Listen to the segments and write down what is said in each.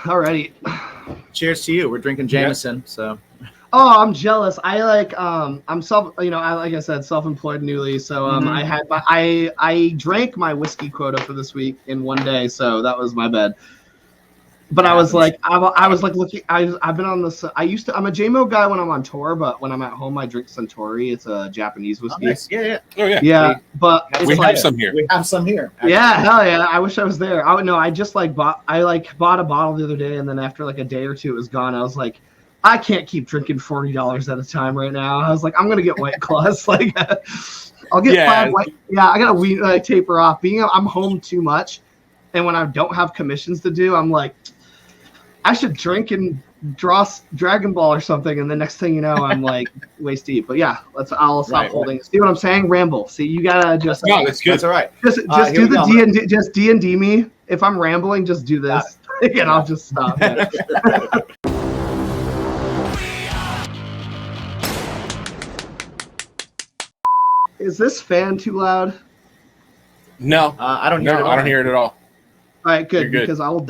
Alrighty. Cheers to you. We're drinking Jameson, so. Oh, I'm jealous. I'm like I said, self-employed newly. So I drank my whiskey quota for this week in one day. So that was my bad. But I was like looking. I've been on this. I'm a JMO guy when I'm on tour, but when I'm at home, I drink Suntory. It's a Japanese whiskey. Oh, nice. Yeah. Oh yeah. Yeah, but we have some here. We have some here. Actually. Yeah, hell yeah! I wish I was there. I just bought a bottle the other day, and then after like a day or two, it was gone. I was like, I can't keep drinking $40 at a time right now. I was like, I'm gonna get White Claws. Like, I'll get 5 white. Yeah, I gotta taper off. I'm home too much, and when I don't have commissions to do, I'm like, I should drink and draw Dragon Ball or something, and the next thing you know, I'm like waist deep. But yeah, I'll stop holding. Right. See what I'm saying? Ramble. See, you gotta just. No, that's good. That's all right. Just do the D&D. Just D&D me. If I'm rambling, just do this, and I'll just stop. Yeah. Is this fan too loud? No, I don't hear it. I don't hear it at all. All right, good, because I will.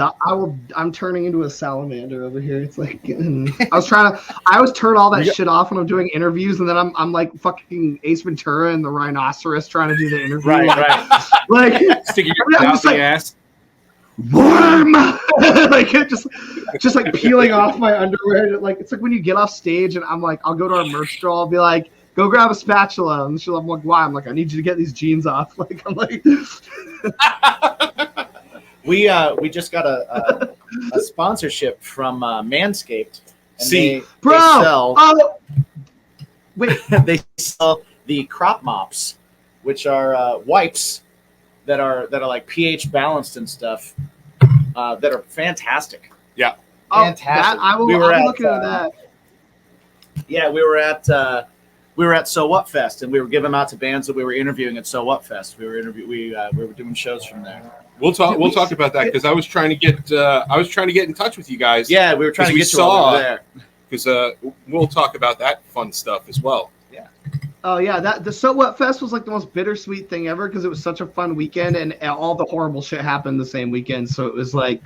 I'm turning into a salamander over here. It's like I always turn all that shit off when I'm doing interviews, and then I'm like fucking Ace Ventura and the rhinoceros trying to do the interview. Right. Like sticking your out the ass. Worm, like just like peeling off my underwear. Like it's like when you get off stage, and I'm like, I'll go to our merch store. I'll be like, go grab a spatula, and I'm like, why? I'm like, I need you to get these jeans off. Like I'm like. We just got a sponsorship from Manscaped. And they sell the crop mops, which are wipes that are like pH balanced and stuff that are fantastic. Yeah, fantastic. I'll be looking at that. Yeah, we were at So What Fest, and we were giving them out to bands that we were interviewing at So What Fest. We were doing shows from there. We'll talk about that because I was trying to get in touch with you guys. Yeah, we were trying to get you over there. Because we'll talk about that fun stuff as well. Yeah. Oh yeah, the So What Fest was like the most bittersweet thing ever because it was such a fun weekend and all the horrible shit happened the same weekend. So it was like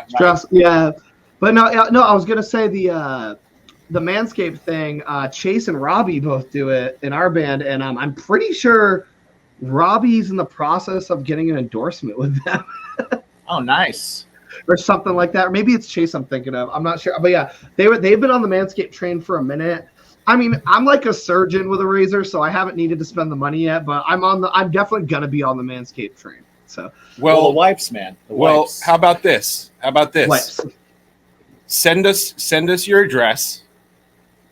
stress. Right. Yeah, but no, I was gonna say the Manscaped thing. Chase and Robbie both do it in our band, and I'm pretty sure Robbie's in the process of getting an endorsement with them. Oh, nice. Or something like that. Or maybe it's Chase I'm thinking of. I'm not sure. But yeah, they've been on the Manscaped train for a minute. I mean, I'm like a surgeon with a razor, so I haven't needed to spend the money yet, but I'm definitely gonna be on the Manscaped train. So well the wipes, man. Wipes. How about this? Wipes. Send us your address,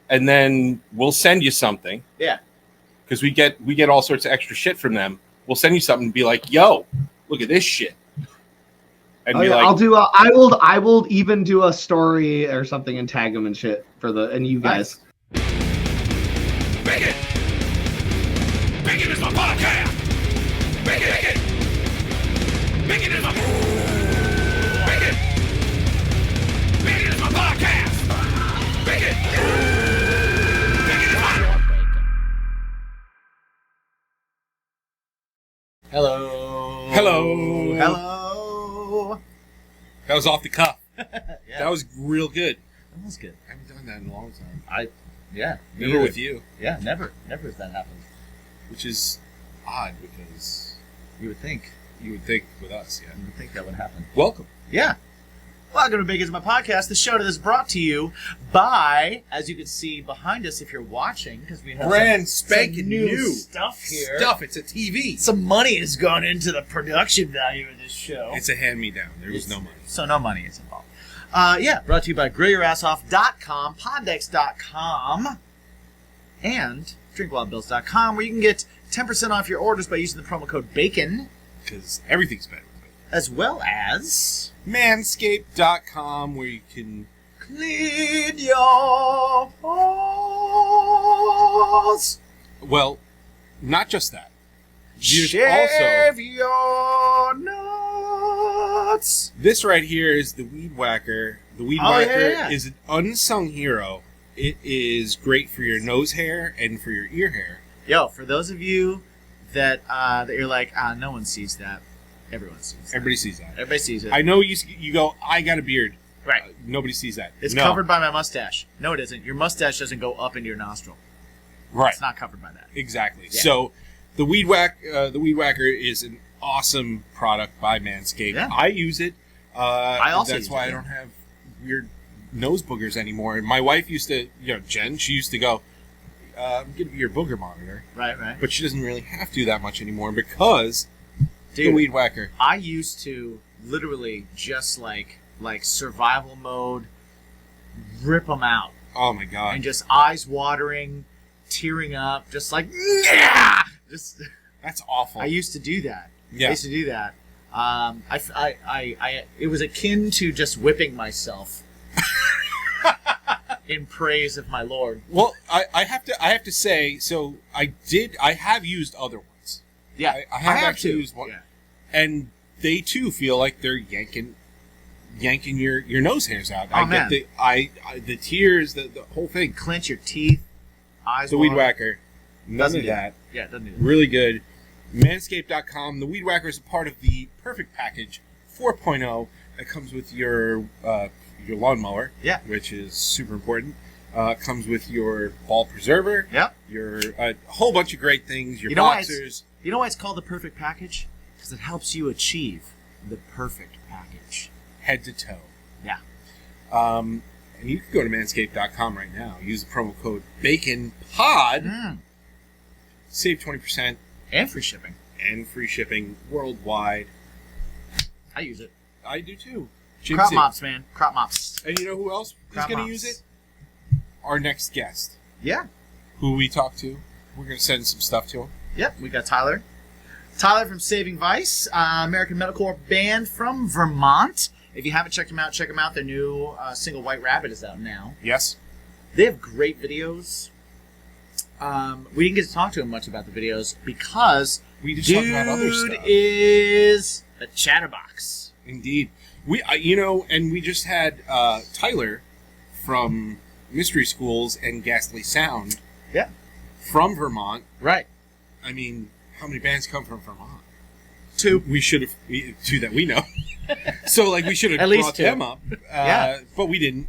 and then we'll send you something. Yeah. Because we get all sorts of extra shit from them. We'll send you something and be like, "Yo, look at this shit." And like, I will even do a story or something and tag them and shit and you guys. Bacon is my podcast. Bacon is my Bacon is my podcast. Bacon is my. Hello. That was off the cuff. Yeah. That was real good. That was good. I haven't done that in a long time. Never with you. Yeah, never has that happened. Which is odd because you would think with us, yeah. You would think that would happen. Welcome. Yeah. Welcome to Big Is My Podcast, the show that is brought to you by, as you can see behind us if you're watching, because we have brand some spanking new stuff here. It's a TV. Some money has gone into the production value of this show. It's a hand-me-down. There was no money. So no money is involved. Brought to you by GrillYourAssOff.com, Poddex.com, and DrinkWildBills.com, where you can get 10% off your orders by using the promo code BACON. Because everything's better. As well as Manscaped.com, where you can clean your balls. Well, not just that. Shave your nuts. This right here is the Weed Whacker. The Weed Whacker is an unsung hero. It is great for your nose hair and for your ear hair. Yo, for those of you that you're like, no one sees that. Everyone sees that. Everybody sees that. Everybody sees it. I know you go, I got a beard. Right. Nobody sees that. It's No. covered by my mustache. No, it isn't. Your mustache doesn't go up into your nostril. Right. It's not covered by that. Exactly. Yeah. So the Weed Whacker is an awesome product by Manscaped. Yeah. I use it. I also That's use why it, I don't have weird nose boogers anymore. My wife used to, Jen, she used to go, I'm gonna be your booger monitor. Right. But she doesn't really have to that much anymore because the Dude, Weed Whacker. I used to literally just like survival mode, rip them out, Oh my god. and just eyes watering, tearing up, just like yeah. Just That's awful. I used to do that. Yeah. I used to do that. It was akin to just whipping myself in praise of my Lord. Well, I have to say, so I have used other ones. Yeah, I have actually too. used one. Yeah. And they too feel like they're yanking your nose hairs out. Oh, I man. get the tears, the whole thing. Clench your teeth, eyes. The Weed water. Whacker, none Doesn't of do that. Yeah, it doesn't do that. Really good. Manscaped.com. The Weed Whacker is a part of the Perfect Package 4.0 that comes with your lawnmower. Yeah. Which is super important. Comes with your ball preserver. Yep. Your a whole bunch of great things. Your You know why boxers. You know why it's called the perfect package? Because it helps you achieve the perfect package. Head to toe. Yeah. And you can go to manscaped.com right now. Use the promo code BACONPOD. Save 20% And free shipping. and free shipping worldwide. I use it. I do too. Crop Gypsy. mops, man. Crop mops. And you know who else is Crop going to mops. use it? Our next guest. Yeah. Who we talk to. We're going to send some stuff to him. Yep. We got Tyler. Tyler from Saving Vice, American Metalcore band from Vermont. If you haven't checked them out, check them out. Their new single White Rabbit is out now. Yes. They have great videos. We didn't get to talk to him much about the videos because We just talk about other dude stuff. is a chatterbox. Indeed. And we just had Tyler from Mystery Schools and Ghastly Sound Yeah. from Vermont. Right. I mean, how many bands come from Vermont? Two. We should have two that we know. So we should have At least brought two. them up. Yeah. But we didn't.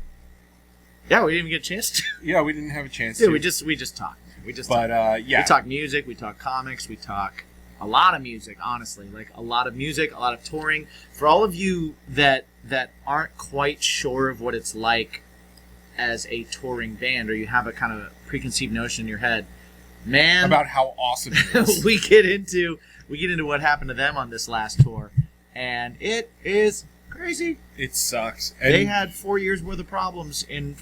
Yeah, we didn't even get a chance to. Yeah, we didn't have a chance Dude, to. we just talk. We just But talk. yeah. We talk music, we talk comics, we talk a lot of music, honestly. A lot of music, a lot of touring. For all of you that aren't quite sure of what it's like as a touring band, or you have a kind of preconceived notion in your head, man, About how awesome it is. we get into what happened to them on this last tour, and it is crazy. It sucks. And They had 4 years worth of problems in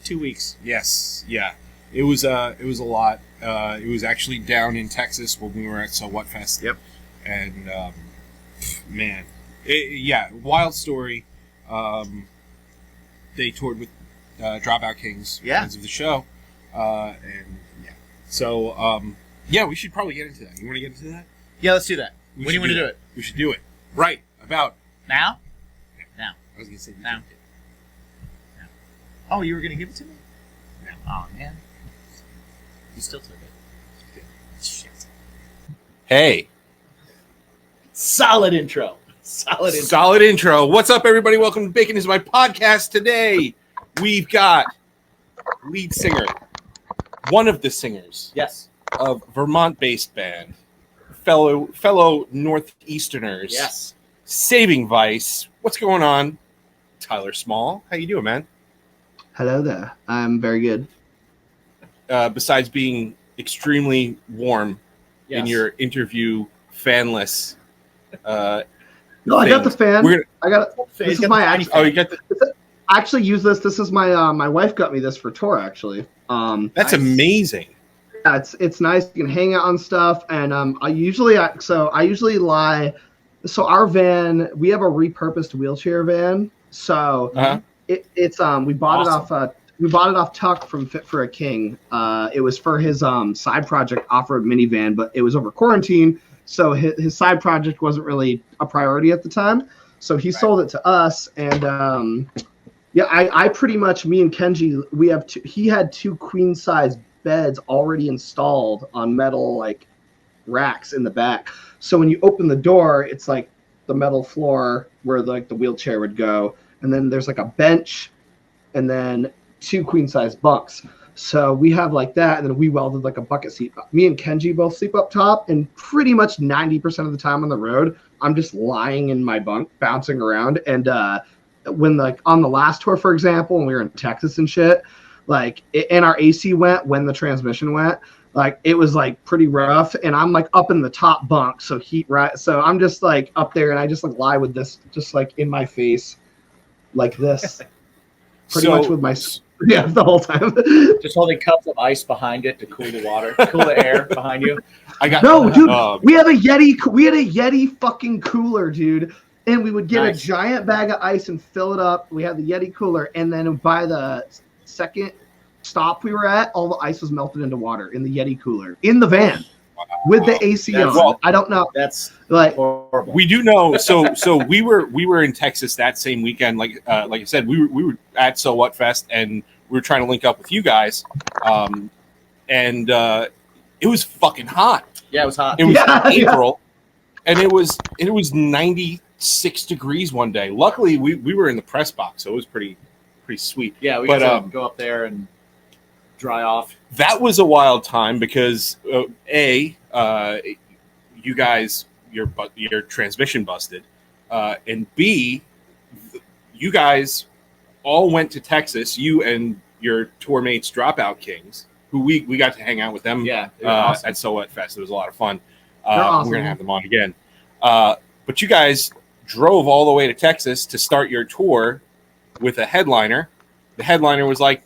2 weeks. yes, yeah. It was a lot. It was actually down in Texas when we were at So What Fest. Yep. And man, wild story. They toured with Dropout Kings, Yeah. fans of the show, and yeah. So we should probably get into that. You want to get into that? Yeah, let's do that. We When do you should want to do that. it? We should do it right about. Now? Now. I was gonna say Now. Oh, you were going to give it to me? No. Oh, man. You still took it. Shit. Hey. Solid intro. Solid intro. What's up, everybody? Welcome to Bacon is My Podcast. Today, we've got lead singer, one of the singers Yes. of Vermont-based band, fellow Northeasterners. Yes. Saving Vice. What's going on? Tyler Small. How you doing, man? Hello there. I'm very good. Besides being extremely warm in Yes. your interview fanless. No, I got the fan. We're I got this is my actual. Oh, you got the. I actually use this. This is my my wife got me this for tour actually. That's Nice. amazing. Yeah, it's nice. You can hang out on stuff, and I usually lie. So our van, we have a repurposed wheelchair van. So Uh-huh. it's we bought Awesome. it off we bought it off Tuck from Fit for a King. It was for his side project off-road minivan, but it was over quarantine, so his side project wasn't really a priority at the time. So he sold it to us, and I pretty much, me and Kenji, we have he had two queen size beds already installed on metal racks in the back. So when you open the door, it's like the metal floor where the wheelchair would go, and then there's like a bench, and then 2 queen-size bunks. So we have like that, and then we welded like a bucket seat. Me and Kenji both sleep up top, and pretty much 90% of the time on the road, I'm just lying in my bunk, bouncing around. And when like on the last tour, for example, when we were in Texas and shit, like and our AC went when the transmission went, like it was like pretty rough. And I'm like up in the top bunk, so so I'm just like up there, and I just like lie with this just like in my face, like this, pretty much with my. Yeah, the whole time. Just holding cups of ice behind it to cool the water, cool the air behind you. I got no, dude. We had a Yeti fucking cooler, dude, and we would get a giant bag of ice and fill it up. We had the Yeti cooler, and then by the second stop we were at, all the ice was melted into water in the Yeti cooler in the van with the AC on. Well, I don't know. That's like horrible. We do know. So we were in Texas that same weekend. Like I said, we were at So What Fest, and we were trying to link up with you guys. And it was fucking hot. Yeah, it was hot. It was April, and it was 96 degrees one day. Luckily, we were in the press box, so it was pretty sweet. Yeah, we got to go up there and dry off. That was a wild time because you guys your transmission busted, and B, you guys all went to Texas. You and your tour mates, Dropout Kings, who we got to hang out with them. Yeah, awesome. At So What Fest. It was a lot of fun. Awesome. We're gonna have them on again. But you guys drove all the way to Texas to start your tour with a headliner. The headliner was like,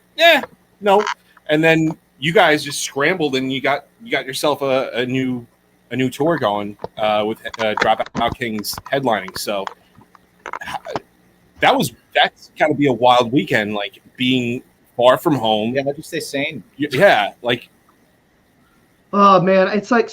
no. And then you guys just scrambled and you got yourself a new tour going with Dropout Kings headlining. So that's got to be a wild weekend, like being far from home. Yeah, how'd you stay sane? Yeah, like. Oh man, it's like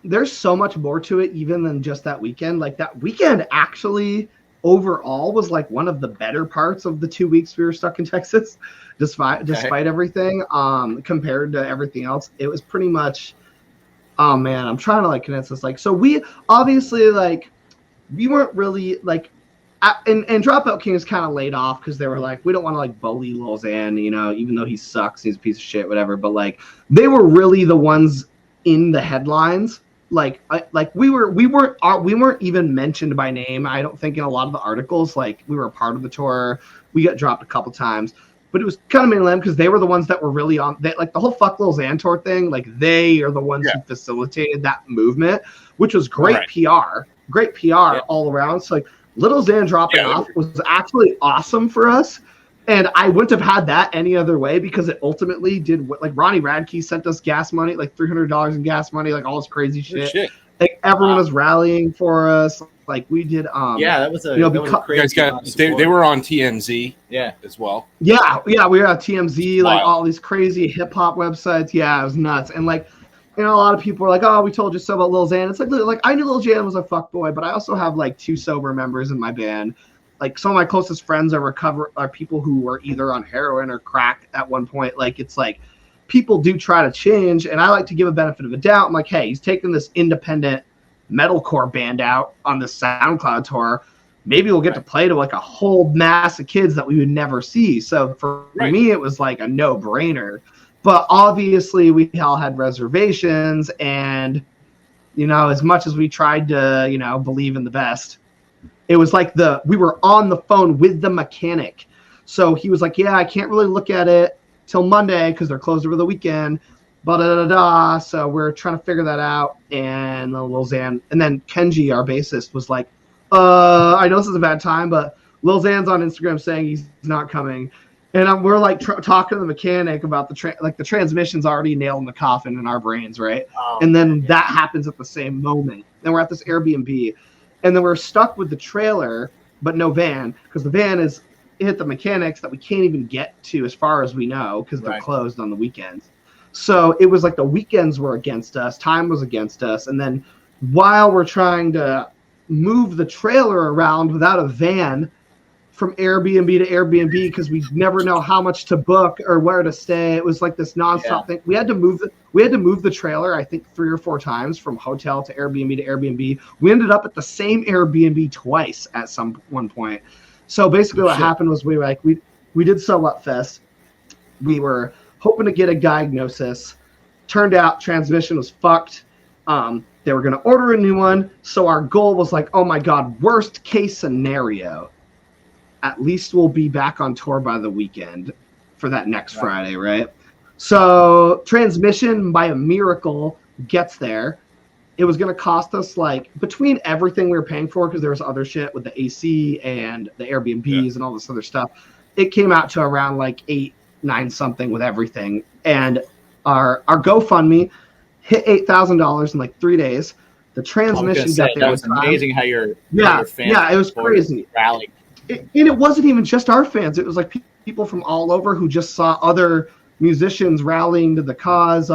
there's so much more to it even than just that weekend. Like that weekend actually overall was like one of the better parts of the 2 weeks we were stuck in Texas, despite everything. Compared to everything else, it was pretty much. Oh man, I'm trying to like condense this. Like, so we obviously like we weren't really like. And Dropout Kings kind of laid off because they were like, we don't want to like bully Lil Xan, even though he sucks, he's a piece of shit, whatever. But like, they were really the ones in the headlines. Like we weren't even mentioned by name. I don't think in a lot of the articles. Like we were a part of the tour. We got dropped a couple times, but it was kind of mainly because they were the ones that were really on. Like the whole Fuck Lil Xan tour thing. Like they are the ones who facilitated that movement, which was great PR. Great PR all around. So like. Little Xan dropping off was actually awesome for us, and I wouldn't have had that any other way because it ultimately did like Ronnie Radke sent us gas money, like $300 in gas money, like all this crazy shit. Like everyone was rallying for us. Like we did. That was a crazy. They were on TMZ. As well. Yeah, we were at TMZ, like all these crazy hip hop websites. Yeah, it was nuts, and like. A lot of people are like, "Oh, we told you so about Lil Xan." It's like I knew Lil Xan was a fuckboy, but I also have like 2 sober members in my band. Like some of my closest friends are people who were either on heroin or crack at one point. Like it's like people do try to change, and I like to give a benefit of a doubt. I'm like, hey, he's taking this independent metalcore band out on this SoundCloud tour. Maybe we'll get to play to like a whole mass of kids that we would never see. So for me, it was like a no-brainer. But obviously, we all had reservations, and as much as we tried to, believe in the best, it was like we were on the phone with the mechanic. So he was like, "Yeah, I can't really look at it till Monday because they're closed over the weekend." So we're trying to figure that out, and Lil Xan, and then Kenji, our bassist, was like, "I know this is a bad time, but Lil Xan's on Instagram saying he's not coming." And we're like talking to the mechanic about the transmission's already nailed in the coffin in our brains, right? And then that happens at the same moment. Then we're at this Airbnb, and then we're stuck with the trailer, but no van, because the van is hit the mechanics that we can't even get to as far as we know because they're closed on the weekends. So it was like the weekends were against us, time was against us, and then while we're trying to move the trailer around without a van. From Airbnb to Airbnb because we never know how much to book or where to stay. It was like this nonstop thing. We had to move the trailer, I think 3 or 4 times from hotel to Airbnb to Airbnb. We ended up at the same Airbnb twice at one point. So basically, what Shit. happened was we did Sell Up Fest. We were hoping to get a diagnosis. Turned out transmission was fucked. They were going to order a new one. So our goal was like, oh my God, worst case scenario. At least we'll be back on tour by the weekend for that next Friday, right? So transmission, by a miracle, gets there. It was going to cost us, like, between everything we were paying for, because there was other shit with the AC and the Airbnbs and all this other stuff, it came out to around like 8-9 something with everything. And our GoFundMe hit $8,000 in like 3 days. The transmission got there. That was amazing how your fans it was crazy. Rallied. And it wasn't even just our fans. It was like people from all over who just saw other musicians rallying to the cause.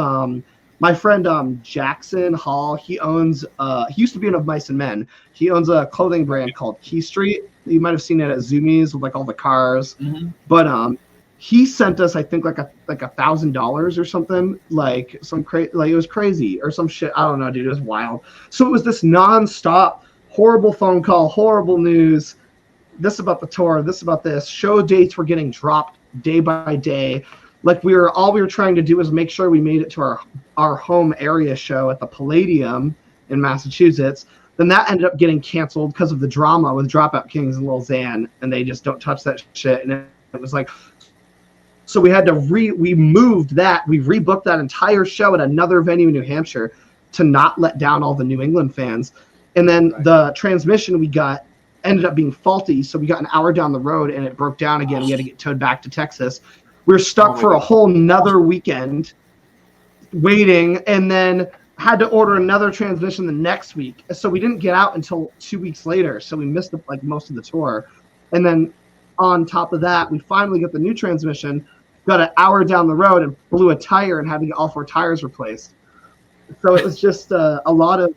My friend Jackson Hall, he owns, he used to be in Mice and Men. He owns a clothing brand called Key Street. You might have seen it at Zoomies with like all the cars. Mm-hmm. But he sent us, I think, like $1,000 or something, like some like it was crazy or some shit. I don't know, dude. It was wild. So it was this nonstop, horrible phone call, horrible news. This about the tour, this about this. Show dates were getting dropped day by day. Like all we were trying to do was make sure we made it to our home area show at the Palladium in Massachusetts. Then that ended up getting canceled because of the drama with Dropout Kings and Lil Xan, and they just don't touch that shit. And it was like, so we had to we moved that, we rebooked that entire show at another venue in New Hampshire to not let down all the New England fans. And then the transmission we got ended up being faulty, so we got an hour down the road and it broke down again. We had to get towed back to Texas. We were stuck for a whole nother weekend waiting, and then had to order another transmission the next week. So we didn't get out until 2 weeks later, so we missed like most of the tour. And then on top of that, we finally got the new transmission, got an hour down the road and blew a tire and had to get all 4 tires replaced. So it was just a lot of,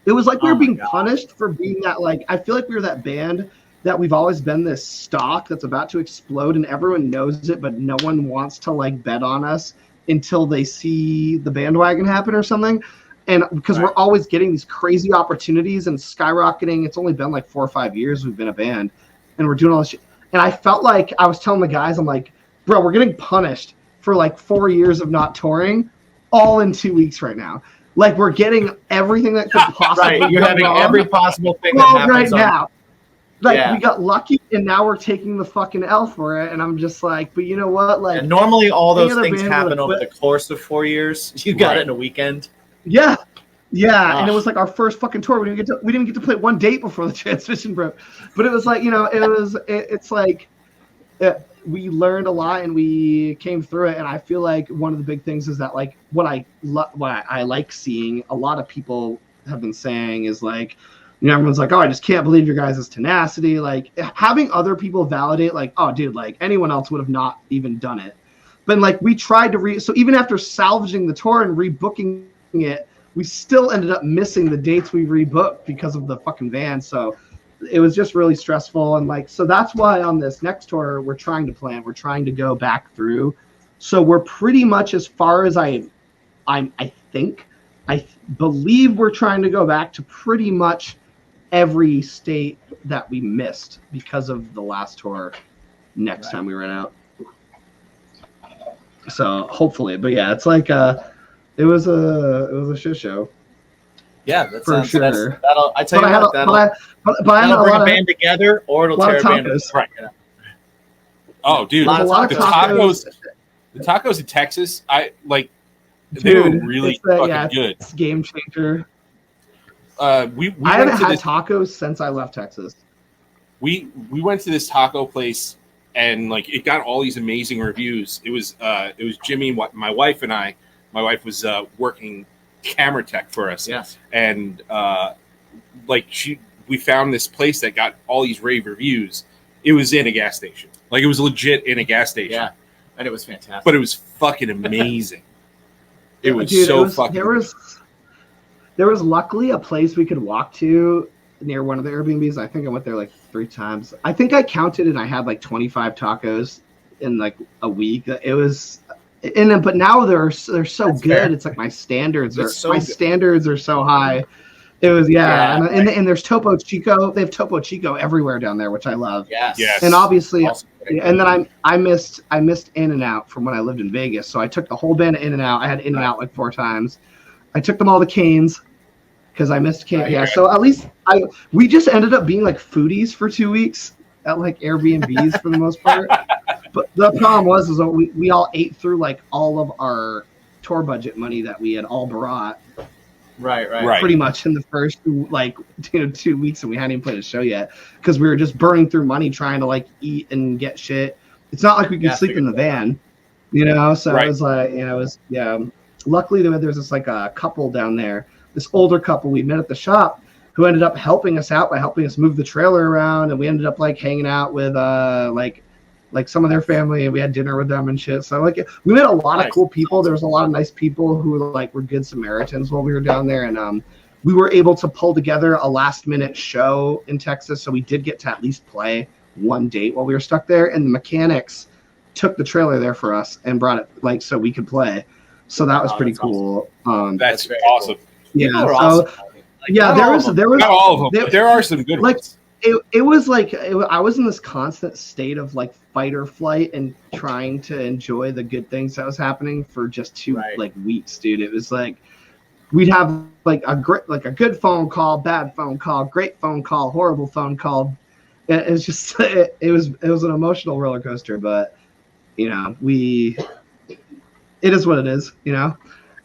it was like we were being punished for being that, like, I feel like we were that band that we've always been this stock that's about to explode and everyone knows it, but no one wants to like bet on us until they see the bandwagon happen or something. And because we're always getting these crazy opportunities and skyrocketing. It's only been like 4 or 5 years we've been a band and we're doing all this shit. And I felt like I was telling the guys, I'm like, bro, we're getting punished for like 4 years of not touring all in 2 weeks right now. Like we're getting everything that could possibly Right, you're go having wrong every possible thing that happens right now. Like we got lucky and now we're taking the fucking L for it. And I'm just like, but you know what? Like, and normally all those other things band happen would've over the course of 4 years. You got it in a weekend. Yeah. And it was like our first fucking tour. We didn't even get to play one date before the transmission broke. But it was like, you know, it's like we learned a lot and we came through it. And I feel like one of the big things is that like what I like seeing a lot of people have been saying is like, you know, everyone's like, oh, I just can't believe your guys' tenacity. Like having other people validate, like, oh, dude, like anyone else would have not even done it. But like we tried to so even after salvaging the tour and rebooking it, we still ended up missing the dates we rebooked because of the fucking van. So it was just really stressful. And like, so that's why on this next tour, we're trying to go back through. So we're pretty much as far as I believe we're trying to go back to pretty much every state that we missed because of the last tour next time we ran out. So hopefully, but yeah, it's like it was a shit show. Yeah, that's for sure. I tell you what, that'll bring a band together, or it'll tear a band apart. Right. Oh, dude, a lot of tacos. The tacos in Texas, I like. They were really fucking good. It's game changer. I haven't had tacos since I left Texas. We went to this taco place and like it got all these amazing reviews. It was Jimmy, my wife and I. My wife was working camera tech for us. Yes. And we found this place that got all these rave reviews. It was in a gas station. Like it was legit in a gas station. Yeah. And it was fantastic. But it was fucking amazing. It was fucking. There was luckily a place we could walk to near one of the Airbnbs. I think I went there like 3 times. I think I counted and I had like 25 tacos in like a week. It was, but now they're so That's good. fair. It's like my standards are Standards so high. It was Yeah, and there's Topo Chico. They have Topo Chico everywhere down there, which I love. Yes. Yes. And obviously, Also great. and then I missed In-N-Out from when I lived in Vegas. So I took the whole band of In-N-Out. I had In-N-Out like 4 times. I took them all to Cane's because I missed Cane's. Right. Yeah, so at least we just ended up being like foodies for 2 weeks at like Airbnbs for the most part. But the problem was that we all ate through like all of our tour budget money that we had all brought Right. pretty much in the first 2 weeks, and we hadn't even played a show yet because we were just burning through money trying to like eat and get shit. It's not like we could sleep in the van, so Right. it was like luckily there was this like a couple down there, this older couple we met at the shop who ended up helping us out by helping us move the trailer around, and we ended up like hanging out with like some of their family, and we had dinner with them and shit. So like we met a lot of cool people. There was a lot of nice people who were good Samaritans while we were down there, and we were able to pull together a last minute show in Texas. So we did get to at least play one date while we were stuck there, and the mechanics took the trailer there for us and brought it like so we could play. So that was pretty that's cool. That's very awesome. Yeah. People are So awesome. yeah, there was Not all of them, but there are some good like, ones. It was like I was in this constant state of like fight or flight and trying to enjoy the good things that was happening for just 2 like weeks, dude. It was like we'd have like a good phone call, bad phone call, great phone call, horrible phone call. It was just it was an emotional roller coaster, but it is what it is,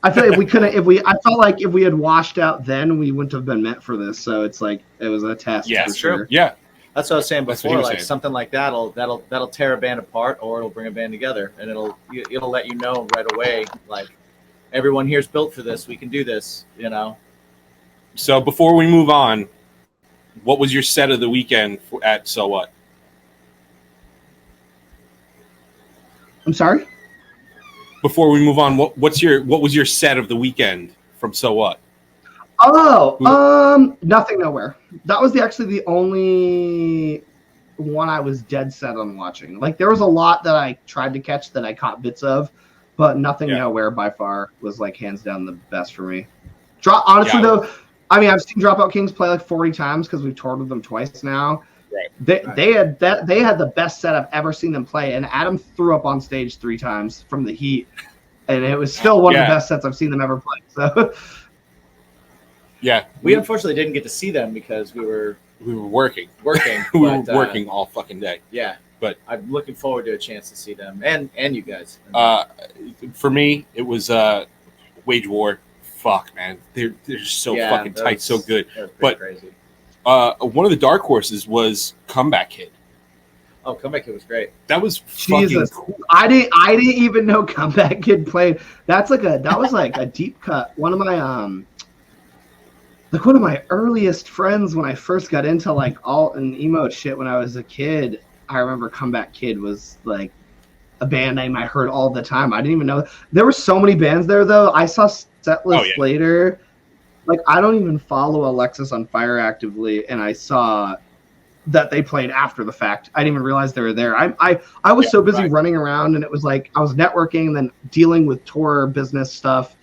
I feel like I felt like if we had washed out then, we wouldn't have been meant for this. So it's like it was a test. Yeah, for sure. sure. Yeah. That's what I was saying That's what before. he was Like saying. something like that'll tear a band apart, or it'll bring a band together, and it'll let you know right away. Like everyone here's built for this. We can do this. So before we move on, what was your set of the weekend at So What? I'm sorry. Before we move on, what was your set of the weekend from So What? Oh, Nothing Nowhere. That was actually the only one I was dead set on watching. Like there was a lot that I tried to catch that I caught bits of, but Nothing Nowhere by far was like hands down the best for me. Honestly though, I mean I've seen Dropout Kings play like 40 times because we've toured with them twice now. Right. They had the best set I've ever seen them play, and Adam threw up on stage 3 times from the heat, and it was still one of the best sets I've seen them ever play. So yeah, we unfortunately didn't get to see them because we were working. we were working all fucking day. Yeah, but I'm looking forward to a chance to see them and you guys. For me, it was Wage War. Fuck, man, they're so fucking tight, so good. But crazy. One of the dark horses was Comeback Kid. Oh, Comeback Kid was great. That was fucking cool. I didn't even know Comeback Kid played. That was like a deep cut. One of my earliest friends when I first got into like alt and emo shit when I was a kid. I remember Comeback Kid was like a band name I heard all the time. I didn't even know there were so many bands there though. I saw Setlist later. Like I don't even follow Alexis on Fire actively, and I saw that they played after the fact. I didn't even realize they were there. I was so busy running around, and it was like I was networking and then dealing with tour business stuff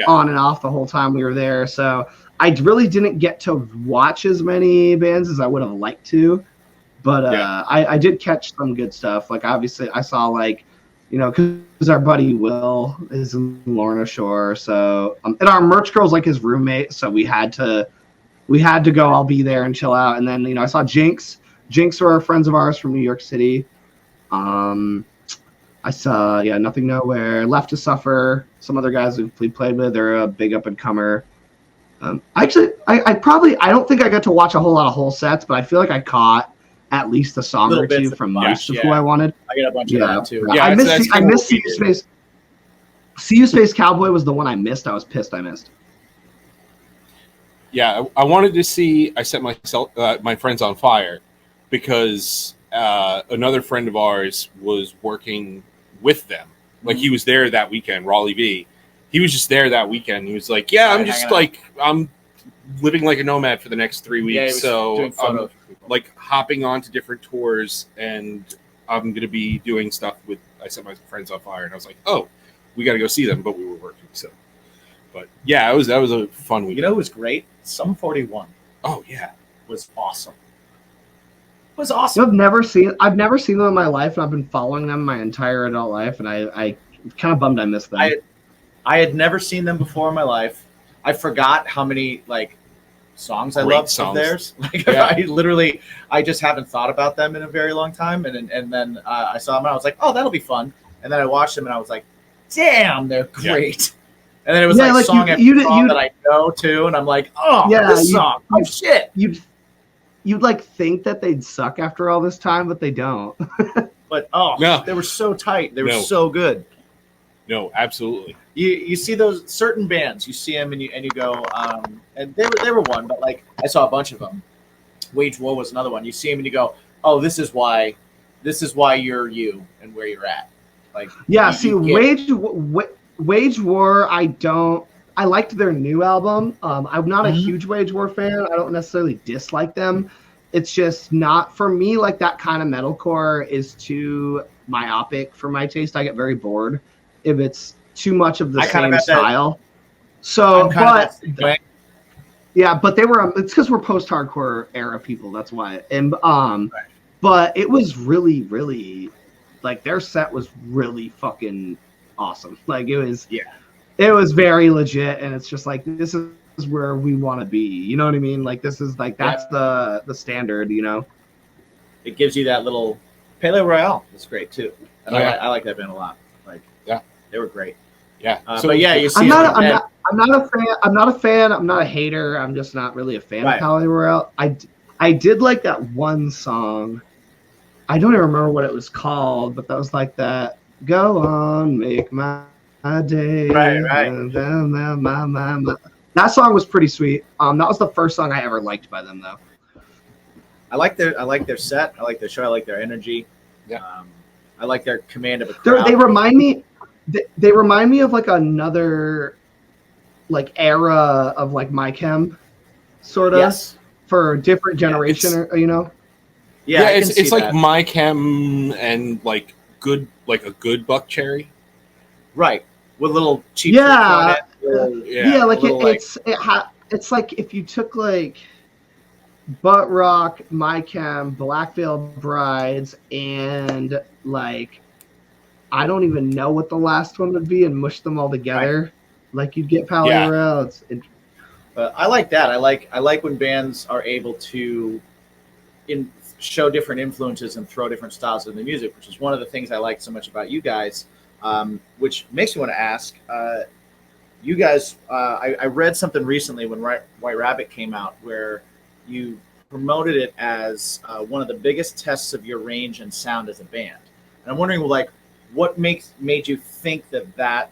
on and off the whole time we were there. So I really didn't get to watch as many bands as I would have liked to, but I did catch some good stuff. Like obviously I saw like, because our buddy Will is in Lorna Shore, so and our merch girl's like his roommate, so we had to go. I'll be there and chill out. And then I saw Jinx. Jinx are friends of ours from New York City. I saw Nothing Nowhere, Left to Suffer, some other guys we played with. They're a big up and comer. I don't think I got to watch a whole lot of whole sets, but I feel like I caught at least a song or two from most of who I wanted. I got a bunch of that too. Yeah, I missed See You Space. See You Space Cowboy was the one I missed. I was pissed I missed. Yeah, I wanted to see. I set my friends on fire because another friend of ours was working with them. Like he was there that weekend. Raleigh V. He was just there that weekend. He was like, "Yeah, I'm living like a nomad for the next 3 weeks. So I'm like hopping on to different tours, and I'm gonna be doing stuff with." I set my friends on fire, and I was like, "Oh, we got to go see them," but we were working. So, but yeah, that was a fun weekend. It was great. Sum 41 Oh yeah. was awesome. Was awesome. I've never seen them in my life, and I've been following them my entire adult life, and I kind of bummed I missed them. I had never seen them before in my life. I forgot how many like songs I loved of theirs. Like I just haven't thought about them in a very long time. And then I saw them and I was like, oh, that'll be fun. And then I watched them and I was like, damn, they're great. Yeah. And then it was like song after song that I know too, and I'm like, oh, this song, oh shit. You'd like think that they'd suck after all this time, but they don't. But they were so tight. They were so good. No, absolutely. You see those certain bands, you see them and you go, and they were one, but like I saw a bunch of them. Wage War was another one. You see them and you go, oh, this is why you're you and where you're at. Like Wage War, I liked their new album. I'm not a huge Wage War fan. I don't necessarily dislike them. It's just not for me. Like that kind of metalcore is too myopic for my taste. I get very bored if it's too much of the same style. So, but they were. It's because we're post-hardcore era people. That's why. And but it was really, really like their set was really fucking awesome. Like it was. Yeah. It was very legit, and it's just like this is where we want to be. You know what I mean? Like this is like that's the standard. You know, it gives you that little Palais Royale. It's great too. And I like that band a lot. Like they were great. Yeah. But you see, I'm not a fan. I'm not a fan. I'm not a hater. I'm just not really a fan of Palais Royale. I did like that one song. I don't even remember what it was called, but that was like that. Go on, make my day. Right. That song was pretty sweet. That was the first song I ever liked by them, though. I like their set. I like their show. I like their energy. Yeah. I like their command of a crowd. They remind me of like another like era of like My Chem, sort of for a different generation, you know. Yeah, it's like My Chem and like a good Buck Cherry. Right. With a little cheap. Like it's like if you took like Butt Rock, My Chem, Black Veil Brides, and like I don't even know what the last one would be, and mush them all together. Right. Like you'd get Palais Royale. I like that. I like when bands are able to show different influences and throw different styles in the music, which is one of the things I like so much about you guys. Which makes me want to ask, you guys, I read something recently when White Rabbit came out where you promoted it as one of the biggest tests of your range and sound as a band. And I'm wondering, like, what made you think that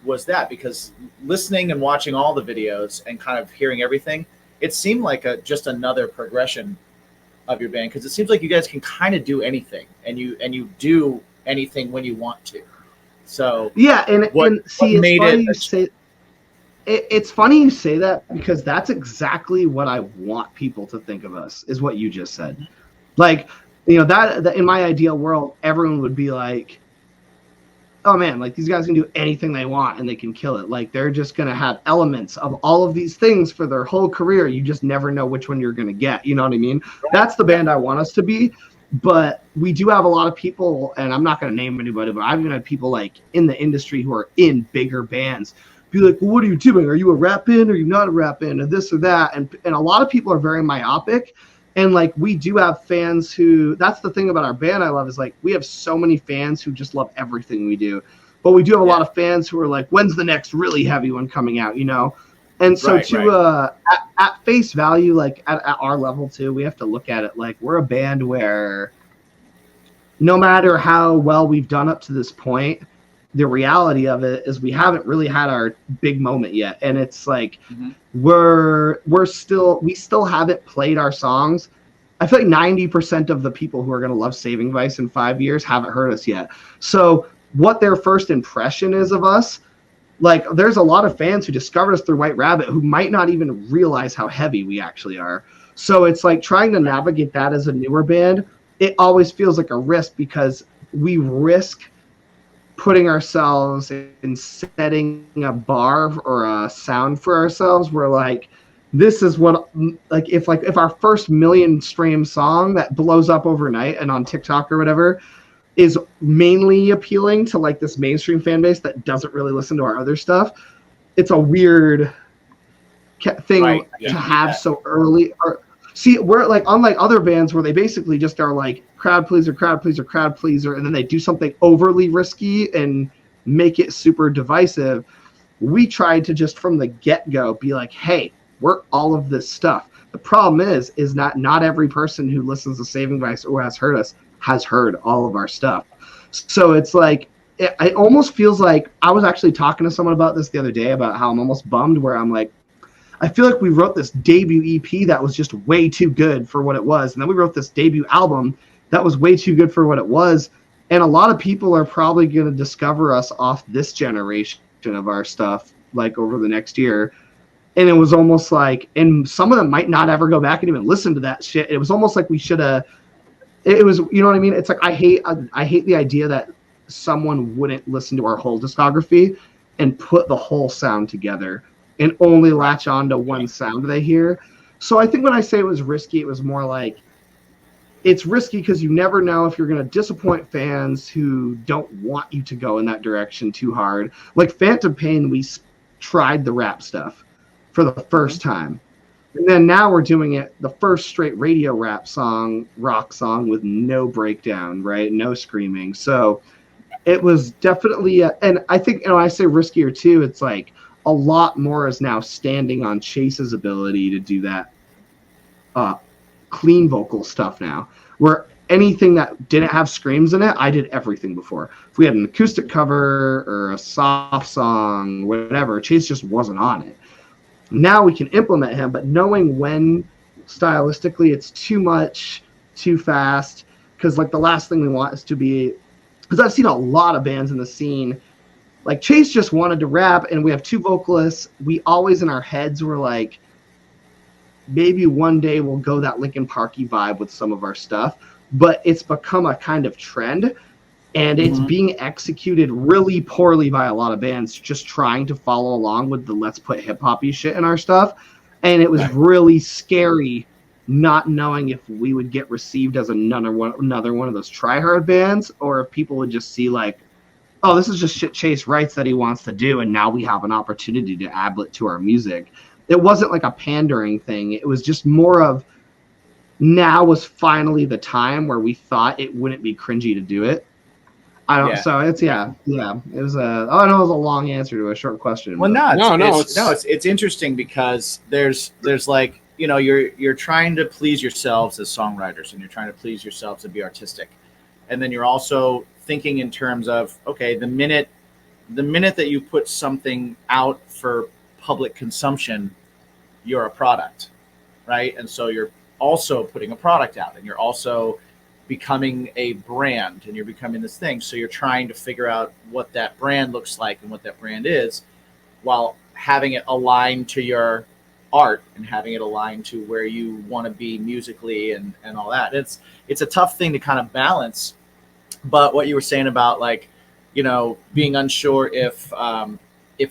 was that? Because listening and watching all the videos and kind of hearing everything, it seemed like just another progression of your band, because it seems like you guys can kind of do anything, and you do anything when you want to. So it's funny you say that because that's exactly what I want people to think of us, is what you just said. Like, you know, that in my ideal world, everyone would be like, oh man, like these guys can do anything they want and they can kill it. Like they're just going to have elements of all of these things for their whole career. You just never know which one you're going to get. You know what I mean? That's the band I want us to be. But we do have a lot of people, and I'm not going to name anybody, but I've even had people like in the industry who are in bigger bands be like, well, what are you doing? Are you a rap band or are you not a rap band, or this or that? And a lot of people are very myopic. And like we do have fans who, that's the thing about our band I love, is like we have so many fans who just love everything we do. But we do have a lot of fans who are like, when's the next really heavy one coming out, you know? And so at face value, like at our level too, we have to look at it like we're a band where no matter how well we've done up to this point, the reality of it is we haven't really had our big moment yet. And it's like we still haven't played our songs. I feel like 90% of the people who are going to love Saving Vice in 5 years haven't heard us yet. So what their first impression is of us, like there's a lot of fans who discovered us through White Rabbit who might not even realize how heavy we actually are. So it's like trying to navigate that as a newer band. It always feels like a risk because we risk putting ourselves in setting a bar or a sound for ourselves where like this is what if our first million stream song that blows up overnight and on TikTok or whatever is mainly appealing to like this mainstream fan base that doesn't really listen to our other stuff. It's a weird thing Right, to have so early. Or see, we're like unlike other bands where they basically just are like crowd pleaser, and then they do something overly risky and make it super divisive. We tried to just from the get-go be like, hey, we're all of this stuff. The problem is not every person who listens to Saving Vice or has heard us has heard all of our stuff. So it's like, it almost feels like I was actually talking to someone about this the other day about how I'm almost bummed where I'm like, I feel like we wrote this debut EP that was just way too good for what it was. And then we wrote this debut album that was way too good for what it was. And a lot of people are probably going to discover us off this generation of our stuff, like over the next year. And it was almost like, and some of them might not ever go back and even listen to that shit. It was almost like we should have, it was, you know what I mean? It's like, I hate the idea that someone wouldn't listen to our whole discography and put the whole sound together and only latch on to one sound they hear. So I think when I say it was risky, it was more like, it's risky because you never know if you're going to disappoint fans who don't want you to go in that direction too hard. Like Phantom Pain, we tried the rap stuff for the first time. And then now we're doing it, the first straight radio rap song, rock song with no breakdown, right? No screaming. So it was definitely, and I think, when I say riskier too, it's like a lot more is now standing on Chase's ability to do that clean vocal stuff now, where anything that didn't have screams in it, I did everything before. If we had an acoustic cover or a soft song, whatever, Chase just wasn't on it. Now we can implement him, but knowing when stylistically it's too much, too fast, because like the last thing we want is to be, because I've seen a lot of bands in the scene, like Chase just wanted to rap and we have two vocalists. We always in our heads were like, maybe one day we'll go that Linkin Parky vibe with some of our stuff, but it's become a kind of trend and it's being executed really poorly by a lot of bands just trying to follow along with the let's put hip hoppy shit in our stuff. And it was really scary not knowing if we would get received as another one of those try-hard bands, or if people would just see like, oh, this is just shit Chase writes that he wants to do, and now we have an opportunity to add it to our music. It wasn't like a pandering thing. It was just more of, now was finally the time where we thought it wouldn't be cringy to do it. I don't. Yeah. So it's It was a. Oh, I know it was a long answer to a short question. Well, it's interesting because there's like, you know, you're trying to please yourselves as songwriters and you're trying to please yourselves and be artistic, and then you're also thinking in terms of, okay, the minute that you put something out for public consumption, you're a product, right? And so you're also putting a product out and you're also becoming a brand and you're becoming this thing. So you're trying to figure out what that brand looks like and what that brand is while having it aligned to your art and having it aligned to where you want to be musically and all that. It's a tough thing to kind of balance. But what you were saying about, like, you know, being unsure if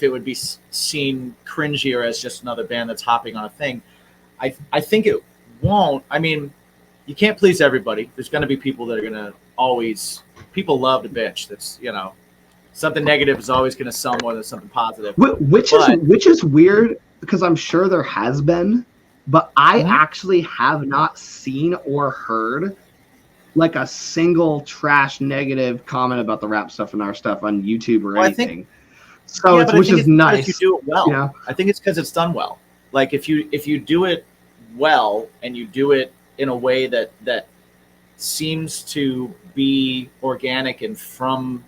it would be seen cringy or as just another band that's hopping on a thing, I think it won't. I mean, you can't please everybody. There's going to be people that are going to always, people love to bitch. That's, you know, something negative is always going to sell more than something positive. Which is weird, because I'm sure there has been, but I actually have not seen or heard like a single trash negative comment about the rap stuff and our stuff on YouTube or anything. Which is nice. You do it well. Yeah. I think it's because it's done well. Like if you do it well and you do it in a way that seems to be organic and from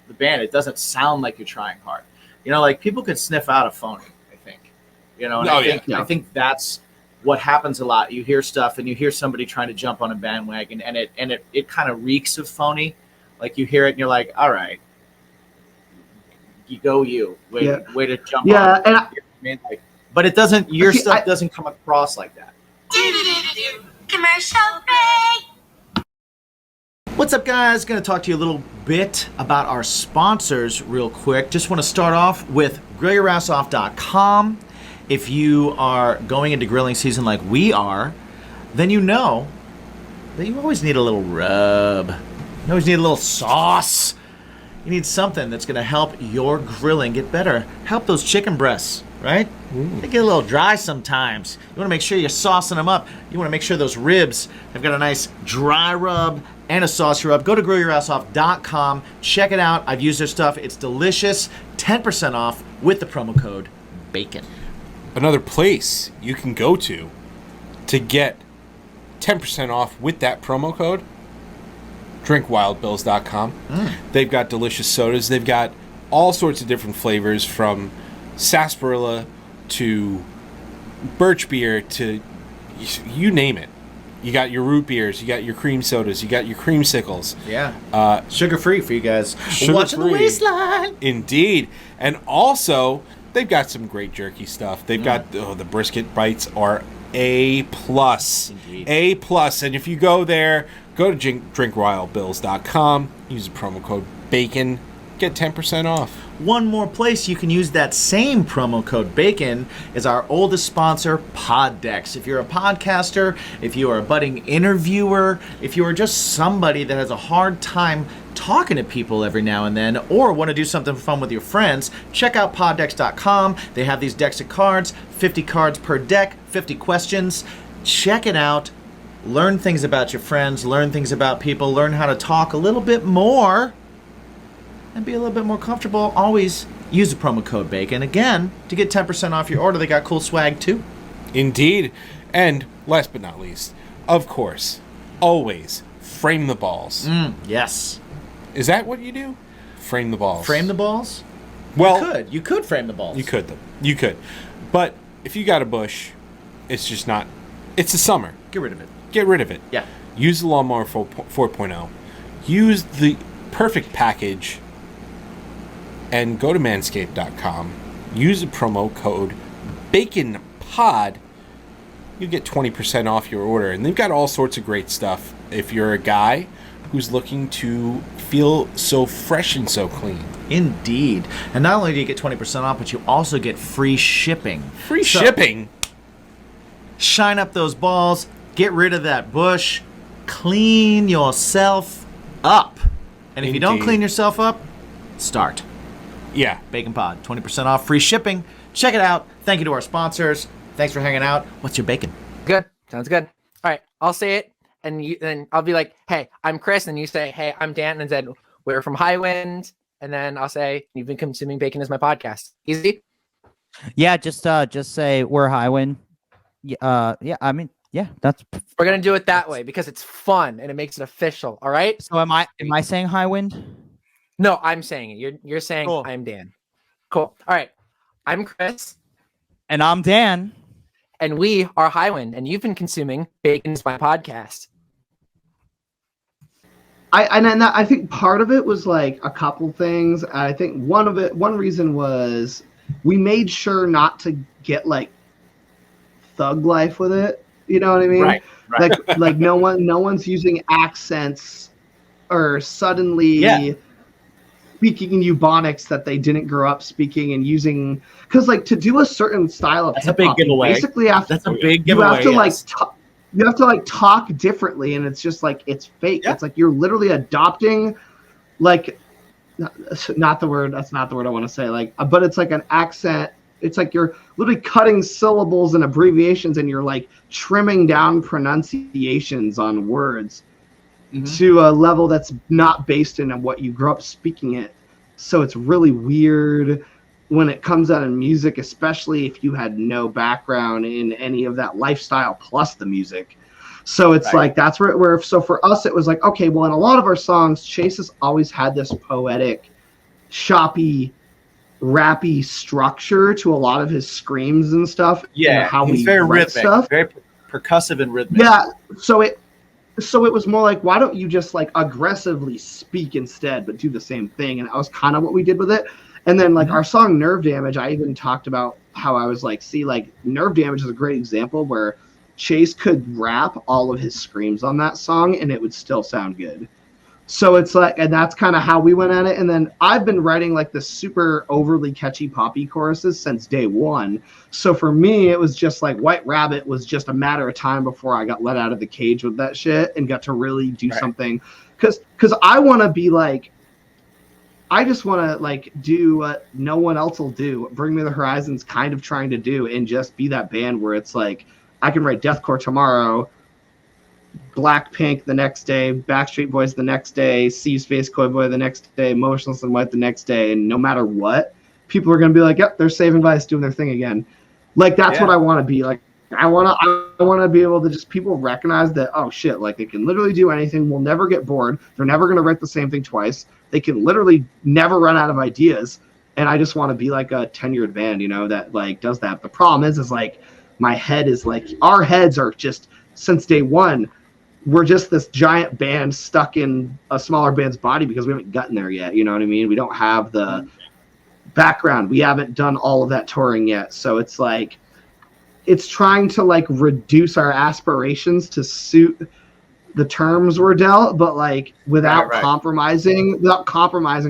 the band, it doesn't sound like you're trying hard. You know, like people can sniff out a phony, I think. You know, and I think that's what happens a lot. You hear stuff and you hear somebody trying to jump on a bandwagon and it kind of reeks of phony. Like you hear it and you're like, all right, way to jump on. Yeah, and but it doesn't. Your stuff doesn't come across like that. Commercial break. What's up, guys? Going to talk to you a little bit about our sponsors real quick. Just want to start off with grillyourassoff.com. if you are going into grilling season like we are, then you know that you always need a little rub. You always need a little sauce. You need something that's going to help your grilling get better. Help those chicken breasts, right? They get a little dry sometimes. You want to make sure you're saucing them up. You want to make sure those ribs have got a nice dry rub and a saucy rub. Go to grillyourassoff.com. Check it out. I've used their stuff. It's delicious. 10% off with the promo code BACON. Another place you can go to get 10% off with that promo code, drinkwildbills.com. They've got delicious sodas. They've got all sorts of different flavors, from sarsaparilla to birch beer to you name it. You got your root beers, you got your cream sodas, you got your creamsicles. Yeah. Sugar-free for you guys. Watching the Sugar-free. waistline. Indeed. And also, they've got some great jerky stuff. They've got the brisket bites are A+. Indeed. A+. And if you go there, go to drinkwildbills.com, use the promo code BACON, get 10% off. One more place you can use that same promo code BACON is our oldest sponsor, Poddex. If you're a podcaster, if you are a budding interviewer, if you are just somebody that has a hard time talking to people every now and then, or want to do something fun with your friends, check out poddex.com. They have these decks of cards, 50 cards per deck, 50 questions. Check it out. Learn things about your friends, learn things about people, learn how to talk a little bit more, and be a little bit more comfortable. Always use the promo code BACON. Again, to get 10% off your order. They got cool swag too. Indeed. And last but not least, of course, always frame the balls. Yes. Is that what you do? Frame the balls. Frame the balls? Well, You could frame the balls. You could. But if you got a bush, it's just not. It's the summer. Get rid of it. Get rid of it. Yeah. Use the Lawnmower 4.0. Use the perfect package and go to manscaped.com. Use the promo code BACONPOD. You get 20% off your order. And they've got all sorts of great stuff if you're a guy who's looking to feel so fresh and so clean. Indeed. And not only do you get 20% off, but you also get free shipping. Free shipping? Shine up those balls. Get rid of that bush. Clean yourself up. And if you don't Indeed. clean yourself up, start. Yeah. Bacon Pod, 20% off, free shipping. Check it out. Thank you to our sponsors. Thanks for hanging out. What's your bacon? Good. Sounds good. All right. I'll say it, and then I'll be like, "Hey, I'm Chris," and you say, "Hey, I'm Dan," and then we're from Highwind, and then I'll say, "You've been consuming bacon as my podcast." Easy. Yeah, just say we're Highwind. That's We're gonna do it that way because it's fun and it makes it official. All right. so. Am I saying Highwind? No, I'm saying it. You're saying Cool. I'm Dan. Cool. All right. I'm Chris, And I'm Dan. and we are Highwind, and you've been consuming Bacon is my podcast. I think part of it was like a couple things. I think one reason was we made sure not to get like thug life with it. You know what I mean? Right. Like no one's using accents or suddenly speaking in Ebonics that they didn't grow up speaking and using, because like to do a certain style of That's a big hip-hop, you giveaway. basically have That's a to, big you giveaway. have to yes. you have to like talk differently, and it's just like it's fake. Yeah. It's like you're literally adopting like that's not the word I want to say, like, but it's like an accent. It's like you're literally cutting syllables and abbreviations, and you're like trimming down pronunciations on words to a level that's not based in what you grew up speaking it. So it's really weird when it comes out in music, especially if you had no background in any of that lifestyle plus the music. So it's like that's where so for us it was like, okay, well, in a lot of our songs, Chase has always had this poetic, shoppy, rappy structure to a lot of his screams and stuff. Yeah, and how he's we very write rhythmic, stuff. very percussive and rhythmic. Yeah, so it was more like, why don't you just like aggressively speak instead, but do the same thing? And that was kind of what we did with it. And then like our song Nerve Damage, I even talked about how I was like, see, like Nerve Damage is a great example where Chase could rap all of his screams on that song and it would still sound good. So it's like, and that's kind of how we went at it. And then I've been writing like the super overly catchy poppy choruses since day one. So for me, it was just like White Rabbit was just a matter of time before I got let out of the cage with that shit and got to really do something. Cause I want to be like, I just want to like do what no one else will do. Bring Me the Horizon's kind of trying to do, and just be that band where it's like, I can write deathcore tomorrow, Blackpink the next day, Backstreet Boys the next day, Sea Space Koi Boy the next day, Motionless in White the next day, and no matter what, people are gonna be like, "Yep, they're Saving Vice doing their thing again." Like that's what I want to be. Like I want to be able to just people recognize that, oh shit, like they can literally do anything. We'll never get bored. They're never gonna write the same thing twice. They can literally never run out of ideas. And I just want to be like a tenured band, you know, that like does that. The problem is like my head is like, our heads are just since day one. We're just this giant band stuck in a smaller band's body because we haven't gotten there yet. You know what I mean? We don't have the background. We haven't done all of that touring yet. So it's like, it's trying to like reduce our aspirations to suit the terms we're dealt, but like without compromising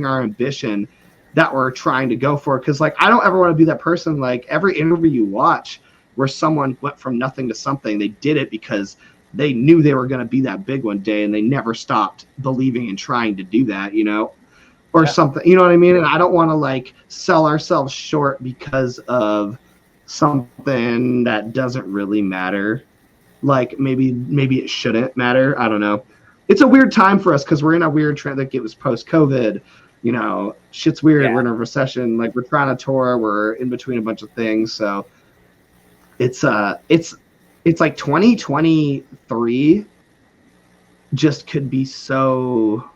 our ambition that we're trying to go for. Cause like, I don't ever want to be that person. Like every interview you watch where someone went from nothing to something, they did it because they knew they were going to be that big one day, and they never stopped believing and trying to do that, you know, or something, you know what I mean? And I don't want to like sell ourselves short because of something that doesn't really matter. Like maybe it shouldn't matter. I don't know. It's a weird time for us because we're in a weird trend. Like it was post-COVID, you know, shit's weird. We're in a recession. Like we're trying to tour. We're in between a bunch of things. So it's like 2023 just could be so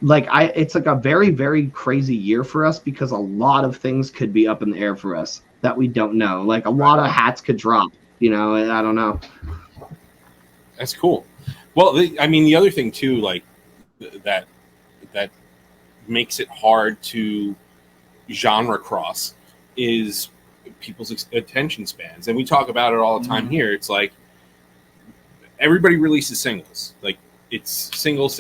like it's like a very, very crazy year for us because a lot of things could be up in the air for us that we don't know. Like a lot of hats could drop, you know, and I don't know. That's cool. Well, I mean, the other thing too, like that makes it hard to genre cross is people's attention spans, and we talk about it all the time here. It's like everybody releases singles, like it's single.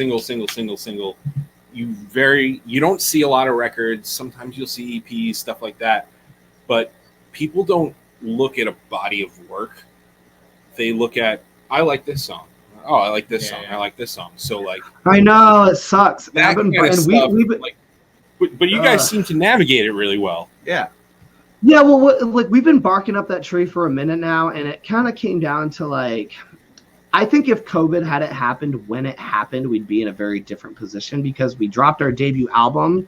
You don't see a lot of records. Sometimes you'll see EPs, stuff like that, but people don't look at a body of work. They look at, I like this song. Oh, I like this song. I like this song. So like, I know it sucks. That kind of stuff, like, but you guys seem to navigate it really well. Yeah. Yeah, well, like we've been barking up that tree for a minute now, and it kind of came down to like, I think if COVID had it happened when it happened, we'd be in a very different position because we dropped our debut album,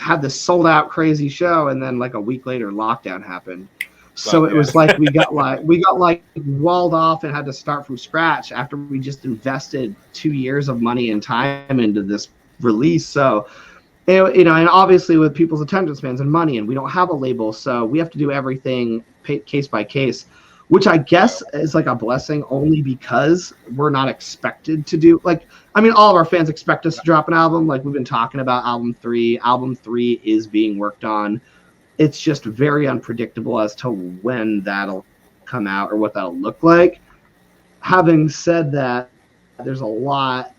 had this sold out crazy show, and then like a week later, lockdown happened. So it was like we got walled off and had to start from scratch after we just invested 2 years of money and time into this release. So. You know, and obviously with people's attention spans and money, and we don't have a label, so we have to do everything case by case, which I guess is like a blessing only because we're not expected to do, like, I mean, all of our fans expect us to drop an album. Like we've been talking about album 3. Album 3 is being worked on. It's just very unpredictable as to when that'll come out or what that'll look like. Having said that, there's a lot.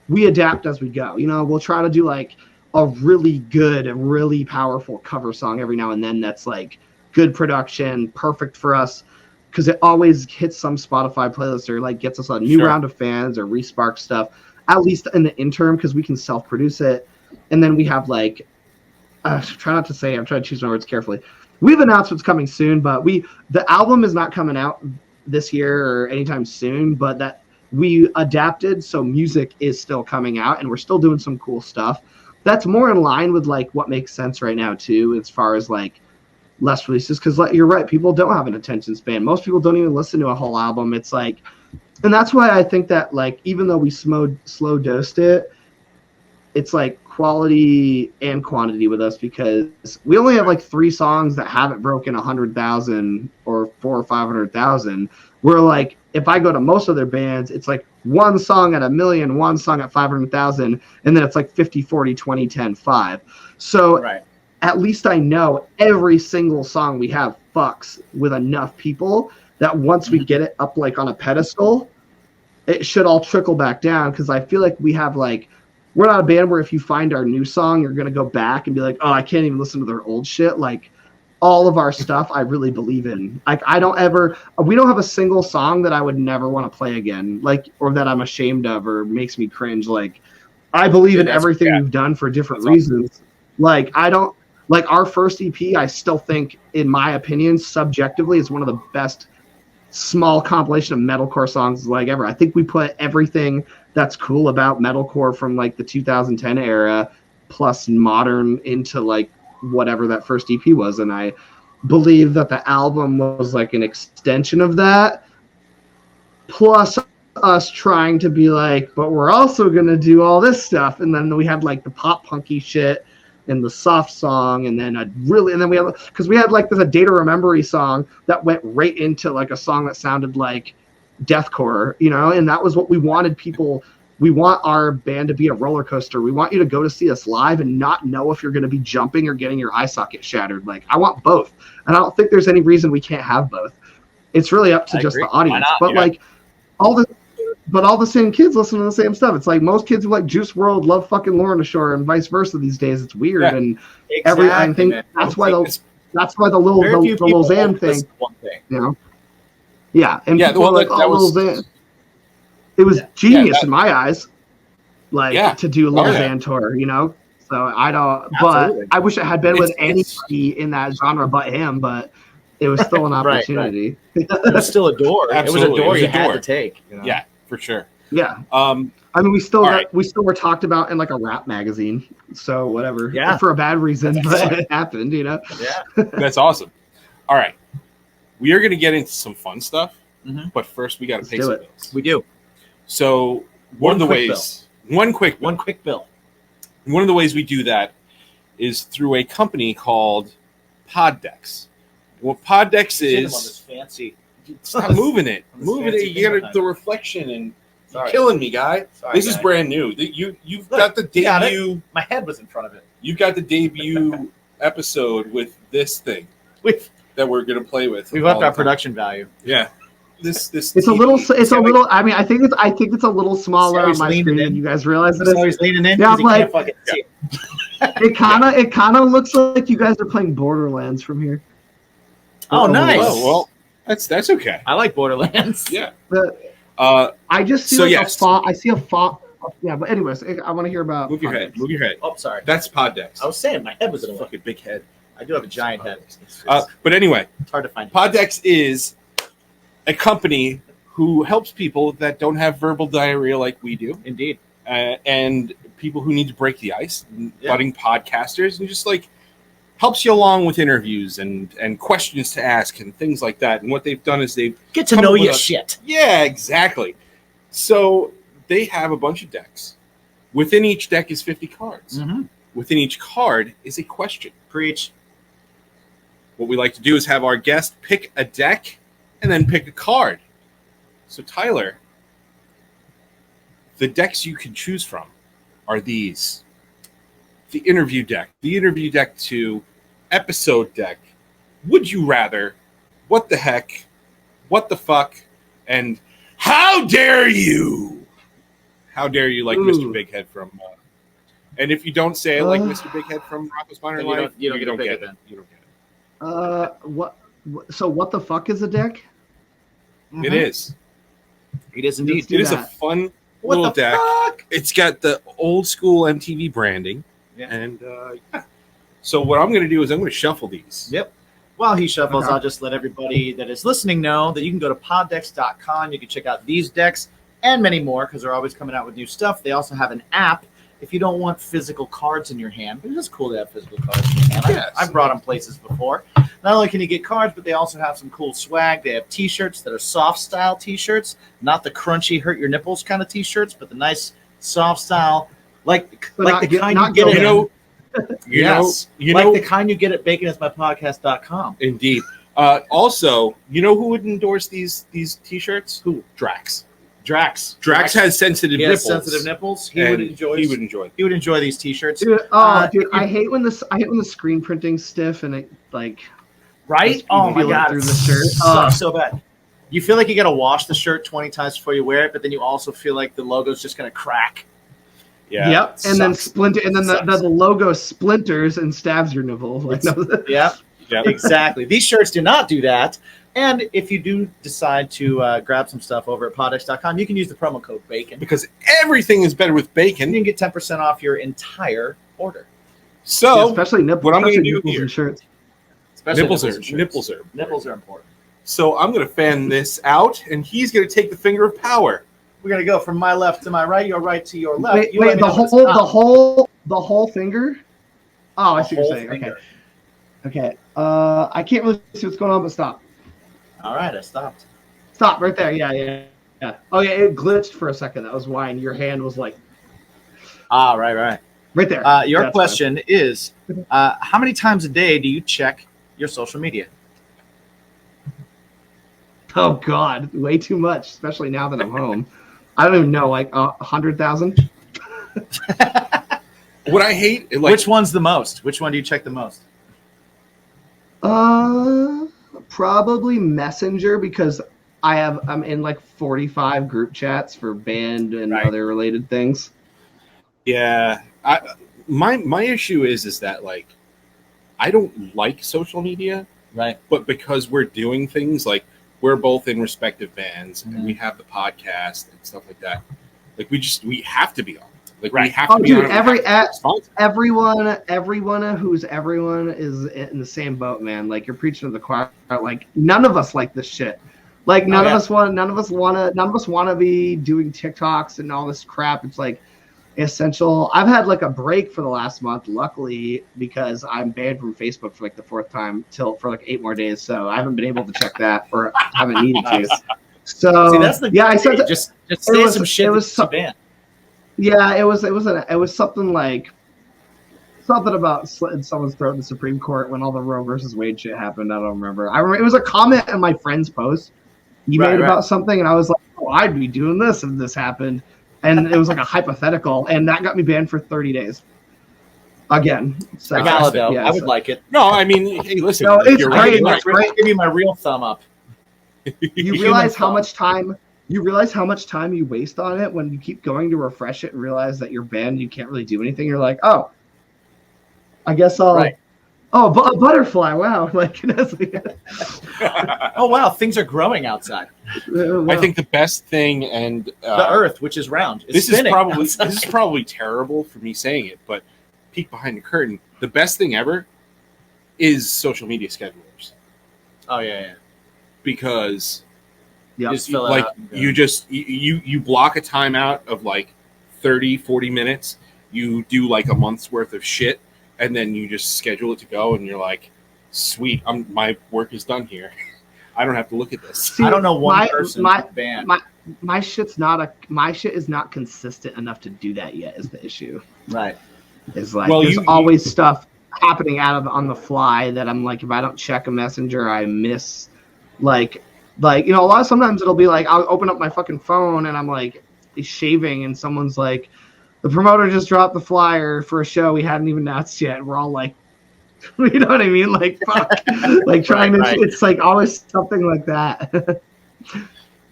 We adapt as we go. You know, we'll try to do like a really good and really powerful cover song every now and then that's like good production, perfect for us, because it always hits some Spotify playlist or like gets us a new round of fans or respark stuff, at least in the interim, because we can self-produce it. And then we have like, try not to say, I'm trying to choose my words carefully. We have announcements coming soon, but the album is not coming out this year or anytime soon, but that we adapted, so music is still coming out and we're still doing some cool stuff. That's more in line with like what makes sense right now too, as far as like less releases, because you're right, people don't have an attention span. Most people don't even listen to a whole album. It's like, and that's why I think that like even though we slow dosed it, it's like quality and quantity with us, because we only have like 3 songs that haven't broken 100,000 or 400,000 or 500,000. We're like, if I go to most of their bands, it's like 1 song at 1 million, 1 song at 500,000, and then it's like 50, 40, 20, 10, 5. So at least I know every single song we have fucks with enough people that once we get it up like on a pedestal, it should all trickle back down, because I feel like we have like, we're not a band where if you find our new song, you're gonna go back and be like, oh, I can't even listen to their old shit. Like all of our stuff, I really believe in. Like we don't have a single song that I would never want to play again, like, or that I'm ashamed of or makes me cringe. Like I believe in everything we've done for different reasons. Like I don't like our first EP. I still think, in my opinion, subjectively, is one of the best small compilation of metalcore songs like ever. I think we put everything that's cool about metalcore from like the 2010 era plus modern into like whatever that first EP was, and I believe that the album was like an extension of that, plus us trying to be like, but we're also gonna do all this stuff. And then we had like the pop punky shit and the soft song, and then we had, because we had like a Day to Remember song that went right into like a song that sounded like deathcore, you know, and that was what we wanted people. We want our band to be a roller coaster. We want you to go to see us live and not know if you're going to be jumping or getting your eye socket shattered. Like I want both, and I don't think there's any reason we can't have both. It's really up to just the audience. But like all the same kids listen to the same stuff. It's like most kids who like Juice WRLD love fucking Lorna Shore and vice versa these days. It's weird, and I think that's why the little Zan thing, you know. Yeah, and people are like, oh, Lil Xan. It was genius in my eyes, like to do a Lil Xan tour, you know. So I don't, but I wish it had been with anybody in that genre but him. But it was still an opportunity. Right. It was still a door. Absolutely. It was a door you had to take. You know? Yeah, for sure. Yeah. I mean, we still were talked about in like a rap magazine. So whatever. Yeah. For a bad reason, but it happened, you know. Yeah. That's awesome. All right, we are going to get into some fun stuff, but first we got to pay some bills. We do. So one quick bill. One of the ways we do that is through a company called Poddex. What Poddex is, fancy. Stop moving it. You got the reflection and you're killing me, guy. This is brand new. You've got the debut. My head was in front of it. You've got the debut episode with this thing that we're gonna play with. We've upped our production value. Yeah. This it's a little. I mean, I think it's a little smaller on my screen than you guys realize it is. He's leaning in. Yeah, I'm like, it kind of looks like you guys are playing Borderlands from here. Oh, nice. Oh, well, that's okay. I like Borderlands. Yeah. I just see a font. I see a font. Yeah, but anyways, I want to hear about. Move your head. Move your head. Oh, sorry. That's Poddex. I was saying my head was in a fucking big head. I do have a giant head. But anyway, it's hard to find. Poddex is a company who helps people that don't have verbal diarrhea like we do. Indeed. And people who need to break the ice, budding podcasters, and just like helps you along with interviews and questions to ask and things like that. And what they've done is they've get to know your shit. Yeah, exactly. So they have a bunch of decks. Within each deck is 50 cards. Within each card is a question. Preach. What we like to do is have our guest pick a deck and then pick a card. So Tyler, the decks you can choose from are these. The interview deck, the interview deck 2, episode deck, would you rather, what the heck, what the fuck, and how dare you? How dare you like Mr. Big Head from... and if you don't say like Mr. Big Head from Rocco's Modern Life, you don't get it. You don't get it. So what the fuck is a deck? It is. It is indeed. It is a fun little deck. Fuck? It's got the old school MTV branding. Yeah. And so what I'm going to do is I'm going to shuffle these. Yep. While he shuffles, I'll just let everybody that is listening know that you can go to poddex.com. You can check out these decks and many more because they're always coming out with new stuff. They also have an app if you don't want physical cards in your hand. But it is cool to have physical cards in your hand. Yes. I've brought them places before. Not only can you get cards, but they also have some cool swag. They have T-shirts that are soft style T-shirts, not the crunchy hurt your nipples kind of T-shirts, but the nice soft style, like the kind you get the kind you get at baconismypodcast.com. Indeed. Also, you know who would endorse these T-shirts? Who? Drax. Drax has sensitive nipples. Sensitive nipples. He would enjoy these T-shirts. Dude, I hate when the screen printing's stiff and it like right. Oh my god, through the shirt. Sucks so bad. You feel like you got to wash the shirt 20 times before you wear it, but then you also feel like the logo's just going to crack. Yeah. Yep, and then Sucks. splinter, and then the Sucks. logo splinters and stabs your nipple. Like, no. Yeah, Yep. exactly. These shirts do not do that. And if you do decide to grab some stuff over at podx.com, you can use the promo code BACON. Because everything is better with And bacon. you can get 10% off your entire order. So especially nipples. what I'm gonna especially do nipples here- and shirts. Especially nipples and shirts. are. Nipples are important. So I'm gonna fan this out, and he's gonna take the finger of power. We're going to go from my left to my right, your right to your left. Wait, You let wait, me the know when whole, it's the whole finger. Oh, I The see what whole you're saying. finger. Okay. I can't really see what's going on, but stop. All right, I stopped. Stop right there. Yeah. Oh yeah, it glitched for a second. That was why, and your hand was like Ah, right. right there. Your That's question is, how many times a day do you check your social media? fine. Oh God, way too much, especially now that I'm home. I don't even know, like 100,000. What I hate, like, Which one's the most? Which one do you check the most? Probably Messenger because I'm in like 45 group chats for band and Right. other related things. yeah, my issue is that like I don't like social media, Right. but because we're doing things like we're both in respective bands Mhm. and we have the podcast and stuff like that, like we have to be on. Like we Right. have to Oh, be dude, on. it. We have to be responsive. Everyone who's everyone is in the same boat, man. Like you're preaching to the choir. Like none of us like this shit. Like none of us want to be doing TikToks and all this crap. It's like essential. I've had like a break for the last month, luckily, because I'm banned from Facebook for like the fourth time for like 8 more days. So I haven't been able to check that or haven't needed to. So See, that's the I said that, just say was- some shit. it was that's so- banned. yeah, it was something like something about slitting someone's throat in the Supreme Court when all the Roe versus Wade shit happened. I don't remember. I remember it was a comment in my friend's post he Right, made right. about something, and I was like, "Oh, I'd be doing this if this happened," and it was like a hypothetical, and that got me banned for 30 days. Again, so Valid though. yeah, I would so- like it. No, I mean, hey, listen, No, if it's you're great, right, it's you're right. great. I'll give you my real thumb up. You realize how much time you waste on it when you keep going to refresh it and realize that you're banned. You can't really do anything. You're like, oh, I guess I'll. Right. Oh, a butterfly! Wow, like that's Oh wow, things are growing outside. I think the best thing, and The Earth, which is round, is this is spinning probably outside. this is probably terrible for me saying it, but peek behind the curtain. The best thing ever is social media schedulers, Oh yeah. because Yep. Just fill it like out and go. you just you block a timeout of like 30-40 minutes. You do like a month's worth of shit, and then you just schedule it to go, and you're like, sweet, my work is done here. I don't have to look at this. See, I don't know one my- person my- banned. my shit is not consistent enough to do that yet. Is the issue? Right. Is like Well, there's you- always stuff happening on the fly that I'm like, if I don't check a messenger, I miss like a lot of sometimes it'll be like I'll open up my fucking phone and I'm like shaving and someone's like, the promoter just dropped the flyer for a show we hadn't even announced yet. We're all like, you know what I mean? Like fuck, like trying Right. to. It's like always something like that.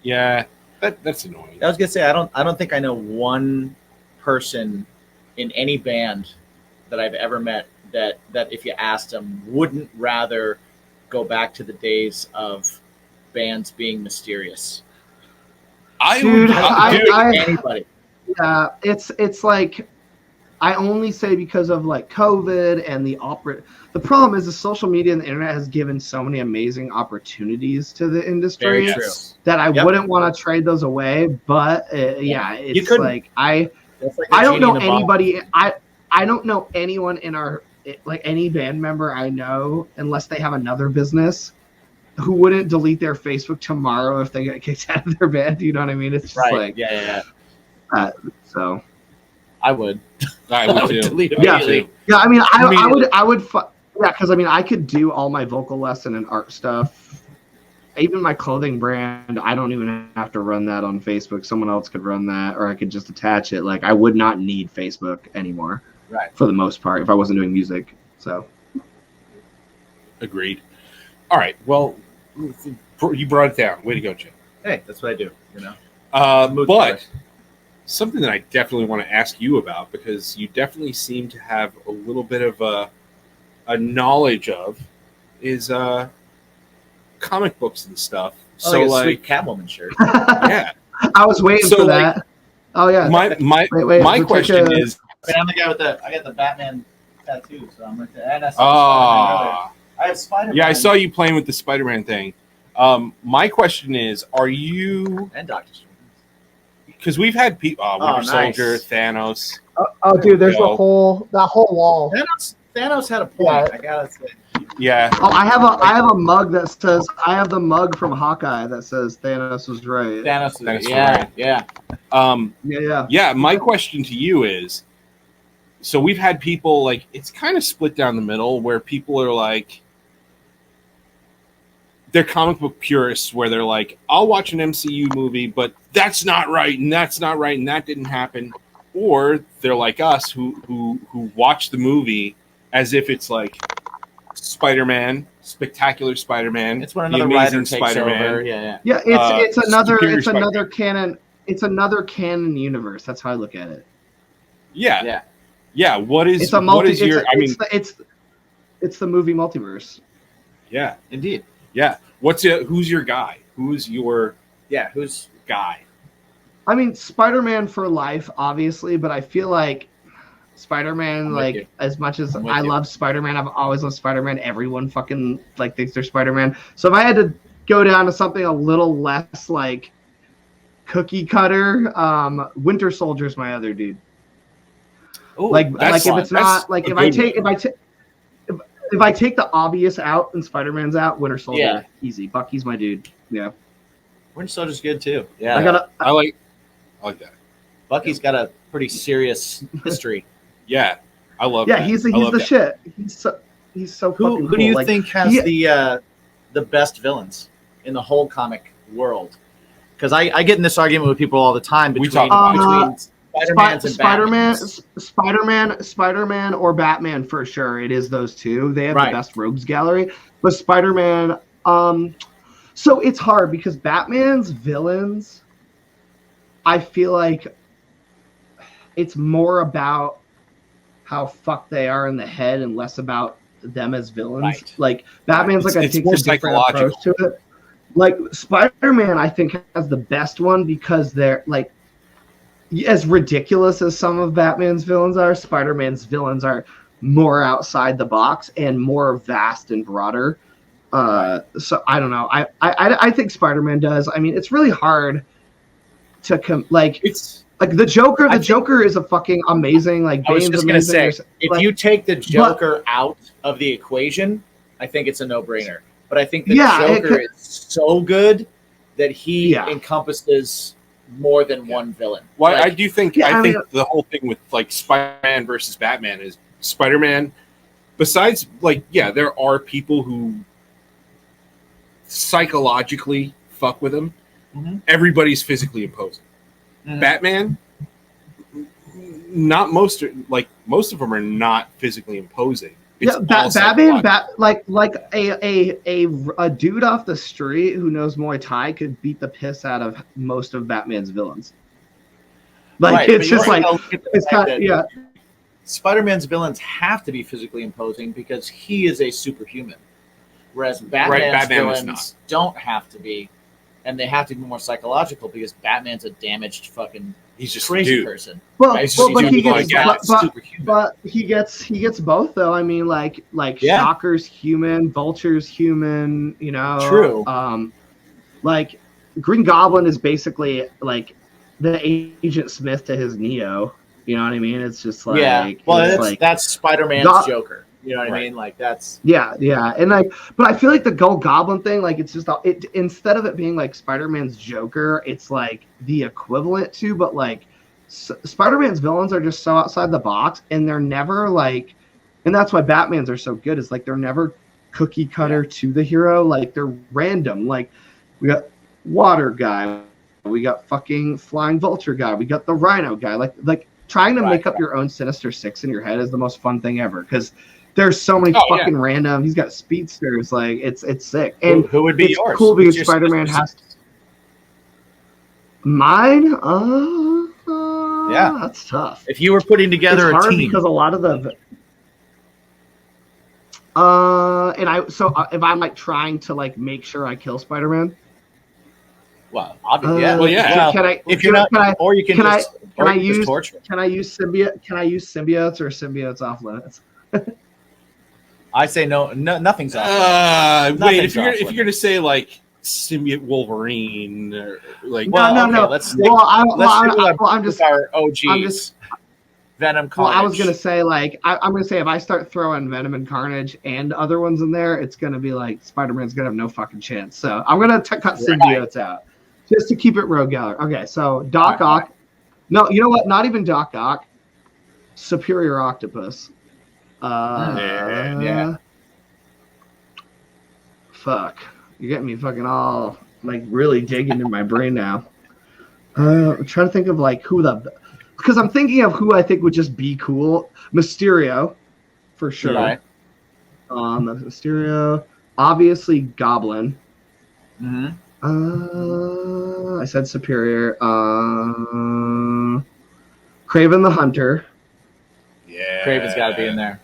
Yeah, that's annoying. I was gonna say I don't think I know one person in any band that I've ever met that if you asked them wouldn't rather go back to the days of bands being mysterious. I Dude, would Anybody. Yeah, it's like I only say because of like COVID and the The problem is the social media and the internet has given so many amazing opportunities to the industry Very true. that I Yep. wouldn't want to trade those away. But yeah, You it's couldn't. like I That's like the don't genie know in the bottle. anybody. I don't know anyone in our like any band member I know unless they have another business who wouldn't delete their Facebook tomorrow if they got kicked out of their band. You know what I mean? It's just Right. like Yeah. so. I would. I would too. delete Yeah. immediately. Yeah, I mean, Immediately. yeah, because I mean, I could do all my vocal lesson and art stuff. Even my clothing brand, I don't even have to run that on Facebook. Someone else could run that, or I could just attach it. Like, I would not need Facebook anymore, Right. for the most part, if I wasn't doing music. So, Agreed. All right. Well, You brought it down. Way to go, Jim. Hey, that's what I do. You know. Mood But killer. something that I definitely want to ask you about, because you definitely seem to have a little bit of a knowledge of, is comic books and stuff. Oh, So like a like, sweet Catwoman shirt. yeah. I was waiting So, for like, that. Oh yeah. My Wait, my we'll question take a- is, I mean, I'm the guy with I got the Batman tattoo, so I'm like, and I saw Spider-Man earlier. I have Spider-Man. yeah, I saw you playing with the Spider-Man thing. My question is, are you? And Doctor Strange. Because we've had people, Winter nice. Soldier, Thanos. Oh, dude, there's Go. that whole wall. Thanos had a point. Yeah. I gotta say. Yeah, Oh, I have a mug that says I have the mug from Hawkeye that says Thanos was right. Thanos. Thanos Yeah, right. yeah. Yeah. yeah. My question to you is, so we've had people like, it's kind of split down the middle, where people are like, they're comic book purists, where they're like, I'll watch an MCU movie, but that's not right, and that's not right, and that didn't happen. Or they're like us, who watch the movie as if it's like Spider-Man, Spectacular Spider-Man, It's when the another Amazing writer takes Spider-Man. over. Yeah. Yeah, it's Superior another canon. It's another canon universe. That's how I look at it. Yeah. What is It's a multi. what is your? It's the movie multiverse. Yeah. Indeed. Yeah. Who's your guy? Who's your Yeah. Who's guy? I mean, Spider-Man for life, obviously, but I feel like Spider-Man, I'm with like you. as much as I'm with I you. love Spider-Man, I've always loved Spider-Man. Everyone fucking like thinks they're Spider-Man. So if I had to go down to something a little less like cookie cutter, Winter Soldier's my other dude. Ooh, Like that's if it's fun. not That's like a if I good take one. if I take the obvious out and Spider-Man's out, Winter Soldier, Yeah. easy. Bucky's my dude. Yeah, Winter Soldier's good too. Yeah. I like that. Bucky's got a pretty serious history. Yeah. I love yeah. that. He's I the love that. shit. He's so Who fucking do cool. you Like, think has he- the best villains in the whole comic world? Because I get in this argument with people all the time We between, talk between Spider-Man's and Batman's. Spider-Man, or Batman for sure. It is those two. They have Right. the best rogues gallery. But Spider-Man, so it's hard because Batman's villains, I feel like it's more about how fucked they are in the head and less about them as villains. Right. Like Batman's It's- like it's takes more a different psychological. approach to it. Like Spider-Man, I think has the best one because they're like as ridiculous as some of Batman's villains are. Spider-Man's villains are more outside the box and more vast and broader. So I don't know. I think Spider-Man does. I mean, it's really hard to It's like the Joker. I The think- Joker is a fucking amazing. Like I was Bane's just gonna amazing. say, if you take the Joker out of the equation, I think it's a no-brainer. But I think the Joker is so good that he encompasses more than one villain. Well, Like, I do think Yeah, I I think mean- the whole thing with like Spider-Man versus Batman is Spider-Man. Besides, like, yeah, there are people who psychologically fuck with him. Mhm. Everybody's physically imposing. Mhm. Batman, not most. Like most of them are not physically imposing. It's Yeah, all Batman, psychological. like a dude off the street who knows Muay Thai could beat the piss out of most of Batman's villains. Like right, it's but you just also like gotta look at the it's fact kind that of yeah. Spider-Man's villains have to be physically imposing because he is a superhuman, whereas Batman's Batman is villains don't have to be, and they have to be more psychological because Batman's a damaged fucking He's just crazy dude. person. Well, Right? just but a he dude gets like that. superhuman. but he gets both though. I mean, like Yeah. Shocker's human, Vulture's human. You know, True. Like Green Goblin is basically like the Agent Smith to his Neo. You know what I mean? It's just like yeah, well, it's that's, like that's Spider-Man's God- Joker. You know what I Right. mean? Like that's yeah, and like, but I feel like the Gold Goblin thing, like, it's just it instead of it being like Spider-Man's Joker, it's like the equivalent to, but like Spider-Man's villains are just so outside the box, and they're never like, and that's why Batman's are so good. Is like they're never cookie cutter to the hero. Like they're random. Like we got Water Guy, we got fucking Flying Vulture Guy, we got the Rhino Guy. Like trying to make up your own Sinister Six in your head is the most fun thing ever because There's so many Oh, yeah. fucking random. He's got speedsters. Like it's sick. And Who would be it's yours? cool because Who's your Spider-Man Sinister has mine. Yeah. That's tough. If you were putting together It's a hard team, because a lot of the if I'm like trying to like make sure I kill Spider-Man. well, obviously, yeah. Well, yeah. Well, Can I? if you're not, Can I? or you can can I- just, Can or I you can just use? torture. Can I use symbiote? Can I use symbiotes or symbiotes off limits? I say no, nothing's off. Wait, Nothing's if off you're gonna say like symbiote Wolverine, or like Well, no, okay, no. let's stick, Well, let's stick with I'm just. our OGs. I'm just. Venom, Well, Carnage. I was gonna say like I'm gonna say if I start throwing Venom and Carnage and other ones in there, it's gonna be like Spider-Man's gonna have no fucking chance. So I'm gonna cut symbiotes out just to keep it Rogue Gallery. Okay, so Doc Ock. No, you know what? Not even Doc Ock. Superior Octopus. Yeah. Fuck. You're getting me fucking all like really digging in my brain now. I'm trying to think of like because I'm thinking of who I think would just be cool. Mysterio, for sure. Right. Mysterio. Obviously Goblin. Mm-hmm. I said Superior. Craven the Hunter. yeah, Craven's got to be in there.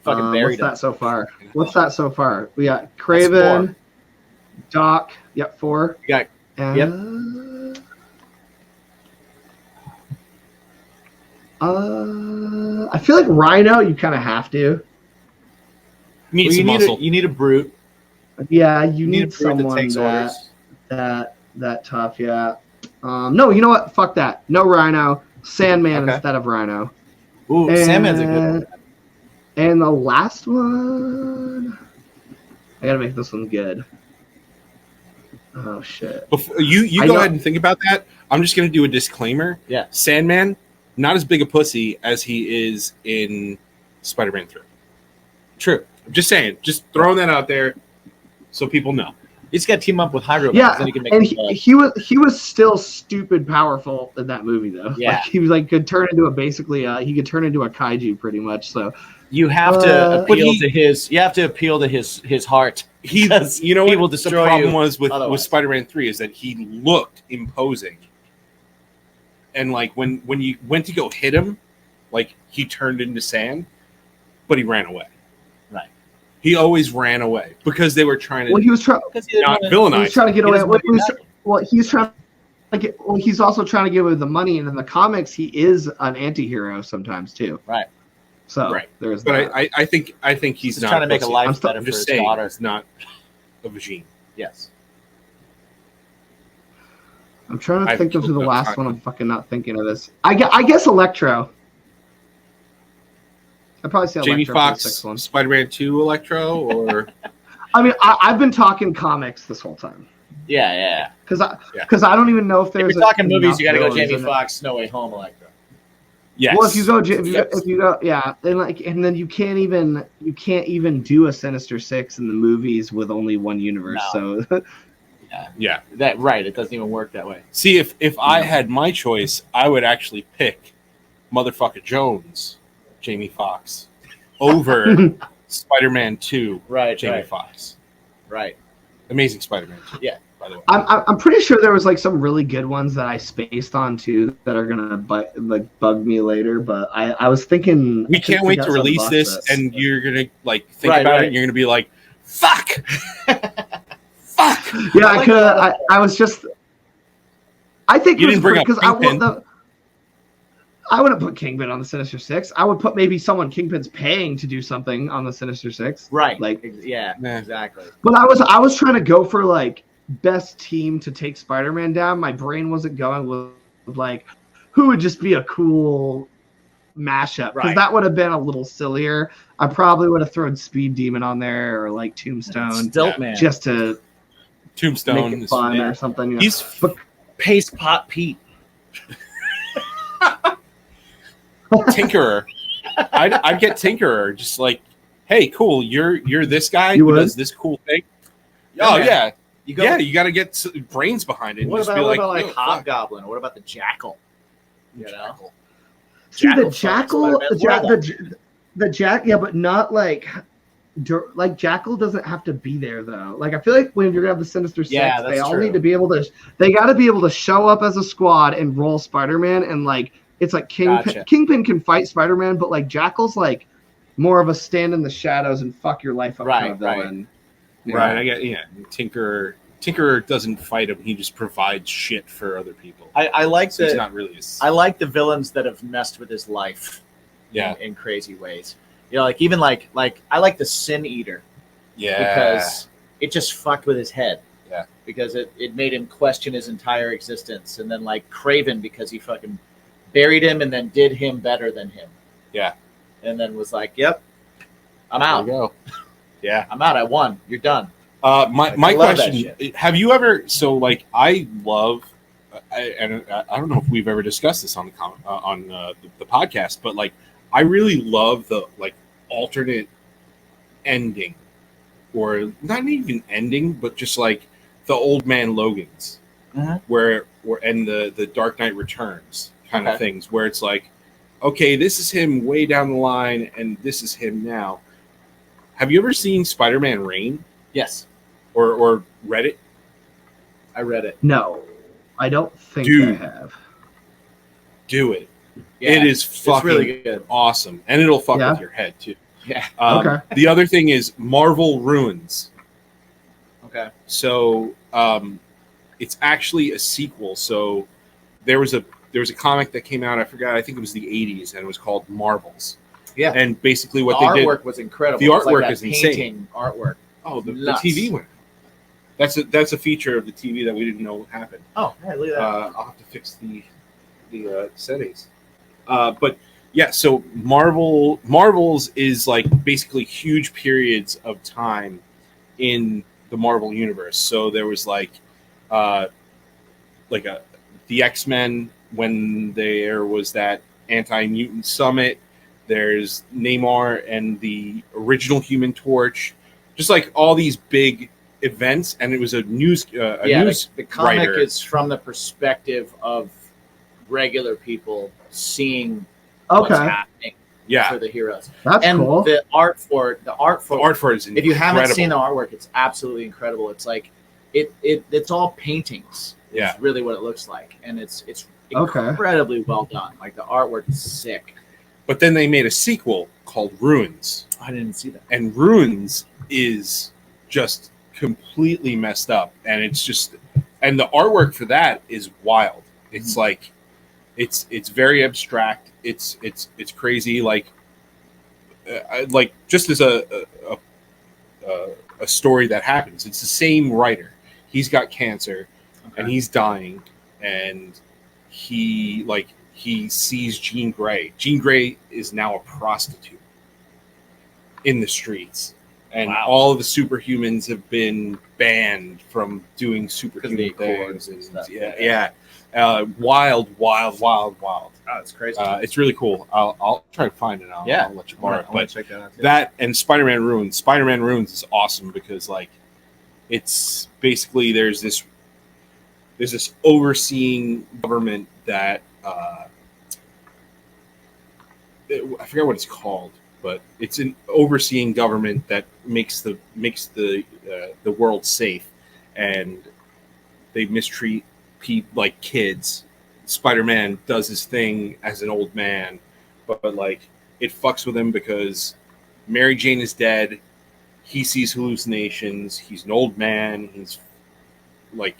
Fucking What's buried him. that so far? What's that so far? We got Craven, Doc. Yep, 4. You got And, I feel like Rhino. You kind of have to. Need well, some muscle. you need a brute. Yeah, you You need a brute someone that takes orders. that tough. Yeah. No, you know what? Fuck that. No Rhino. Sandman Okay. instead of Rhino. Ooh, Sandman's a good one. And the last one, I gotta make this one good. Oh shit! Before, you I go know- ahead and think about that. I'm just gonna do a disclaimer. Yeah. Sandman, not as big a pussy as he is in Spider-Man 3. True. I'm just saying, just throwing that out there so people know. He's got to team up with Hydro. Yeah, then he can make and it, he was still stupid powerful in that movie though. Yeah. Like, he was like could turn into he could turn into a kaiju pretty much. So you have to but appeal he- to his. You have to appeal to his heart. He, Because you know he what will the destroy problem you was with otherwise. Spider-Man 3 is that he looked imposing, and like when you went to go hit him, like he turned into sand, but he ran away. Right. He always ran away because they were trying to he was trying. Because he not He was villainize. trying to get He away. doesn't want to be He's trying to get. Well, he's also trying to get away with the money, and in the comics, he is an anti-hero sometimes too. Right. So Right. there's But that. I think he's He's not trying to make a pussy. life I'm still- better I'm for just his saying daughter. it's not a vagine. Yes. I'm trying to I've think of who the killed last Doc one. I'm fucking not thinking of this. I guess Electro. I'd probably say Jamie Electro for the Foxx, sixth one. Spider-Man 2 Electro, or I mean, I've been talking comics this whole time Yeah. because Yeah. I don't even know if If there's. you're talking movies, enough you got to go villains Jamie in it. Foxx, No Way Home, Electro. yes. Well, if you go, Yes. if you go, yeah, and then you can't even do a Sinister Six in the movies with only one universe. So yeah. That right? It doesn't even work that way. See, if I had my choice, I would actually pick motherfucker Jones, Jamie Foxx, over Spider-Man 2, Right. Jamie Right. Foxx. Right. Amazing Spider-Man 2. Yeah. By the way. I'm pretty sure there was like some really good ones that I spaced on too that are gonna bug me later. But I was thinking We can't wait to release this, and you're gonna like think Right, about right. it, and you're gonna be like, "Fuck, fuck." yeah, I I could. I was just. I think You didn't bring up because I Kingpin. want the. I wouldn't put Kingpin on the Sinister Six. I would put maybe someone Kingpin's paying to do something on the Sinister Six. Right. Like, Yeah. Nah. Exactly. but I was trying to go for like best team to take Spider-Man down. My brain wasn't going with like who would just be a cool mashup because Right. that would have been a little sillier. I probably would have thrown Speed Demon on there or like Tombstone Stilt Yeah. Man. just to Tombstone make it is fun yeah. or something. You know? he's Paste Pot Pete. Tinkerer. I'd get Tinkerer, just like, hey, cool, you're this guy You who would? does this cool thing. Yeah, Oh man. yeah, You go. yeah, you got to get brains behind it. And What just about, be what like, about "Oh, fuck." Hobgoblin? Or what about the Jackal? You know. See, the Jackal's Jackal, Spider-Man's werewolf. the Jack, yeah, but not like Jackal doesn't have to be there though. Like I feel like when you're gonna have the Sinister Six, Yeah, they that's all true. need to be able to. They got to be able to show up as a squad and roll Spider-Man, and like it's like Gotcha. Kingpin can fight Spider-Man, but like Jackal's like more of a stand in the shadows and fuck your life up kind of Right, villain. Right. I get. Yeah. Tinker doesn't fight him. He just provides shit for other people. I like So he's the not really. I like the villains that have messed with his life. Yeah. In crazy ways. You know, like even like I like the Sin Eater Yeah. because it just fucked with his head. Yeah. Because it made him question his entire existence, and then like Craven because he fucking buried him and then did him better than him. Yeah. And then was like, "Yep, I'm There out. you go. Yeah. I'm out. I won. You're done." My I love that question: have you ever? So like, I love, and I don't know if we've ever discussed this on the podcast, but like, I really love the like alternate ending, or not even ending, but just like the Old Man Logan's, Mhm. where and the Dark Knight Returns kind of Okay. things, where it's like, okay, this is him way down the line, and this is him now. Have you ever seen Spider-Man Reign Yes, or read it? I read it. No, I don't think Dude. I have. Do it. Yeah, It is it's fucking really good. awesome, and it'll fuck Yeah? with your head too. Yeah. Okay. The other thing is Marvel Ruins. Okay. So it's actually a sequel. So there was a comic that came out. I forgot. I think it was the '80s, and it was called Marvels. Yeah. And basically, what the they did. artwork was incredible. The It was like artwork that is insane. painting artwork. Oh, the Nuts. TV went. That's a feature of the TV that we didn't know happened. Oh, hey, look at that. I'll have to fix the settings. But yeah, so Marvels is like basically huge periods of time in the Marvel universe. So there was like the X-Men when there was that anti-mutant summit. There's Namor and the original Human Torch, just like all these big events. And it was a news The comic writer. is from the perspective of regular people seeing what's Okay, happening Yeah, for the heroes. that's And cool. the art for it, the art for it is incredible. if you haven't seen the artwork, it's absolutely incredible. It's like it's all paintings. Yeah. It's really what it looks like, and it's Okay. incredibly well done. Like the artwork is sick. But then they made a sequel called Ruins, I didn't see that. and Ruins is just completely messed up, and it's just, and the artwork for that is wild. It's like, it's very abstract. It's crazy. Like just as a story that happens. It's the same writer. He's got cancer, and he's dying, and he sees Jean Grey. Jean Grey is now a prostitute in the streets, and Wow. all of the superhumans have been banned from doing Because superhuman of the Accords things. and And stuff. yeah. Wild. Oh, it's crazy. It's really cool. I'll try to find it. I'll let you borrow it. I wanna But check that out too. that and Spider-Man Ruins. Spider-Man Ruins is awesome because like it's basically there's this overseeing government that I forget what it's called, but it's an overseeing government that makes the world safe, and they mistreat like kids. Spider-Man does his thing as an old man, but like it fucks with him because Mary Jane is dead. He sees hallucinations. He's an old man. He's like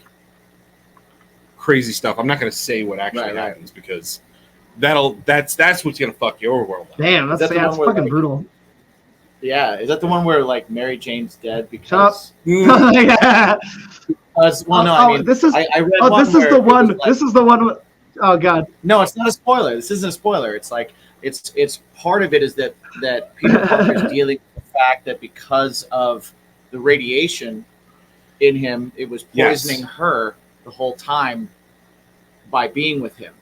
crazy stuff. I'm not going to say what actually Right. happens because that's what's going to fuck your world up. Damn, Is that's that the yeah, one that's where, fucking like- brutal. Yeah, is that the one where like Mary Jane's dead Shut up. because? Yeah. Well, no, I mean, this is I read oh, one this is where the it was one. like- This is the one. Oh god. No, it's not a spoiler. This isn't a spoiler. It's like it's part of it is that Peter Parker is dealing with the fact that because of the radiation in him, it was poisoning her the whole time by being with him.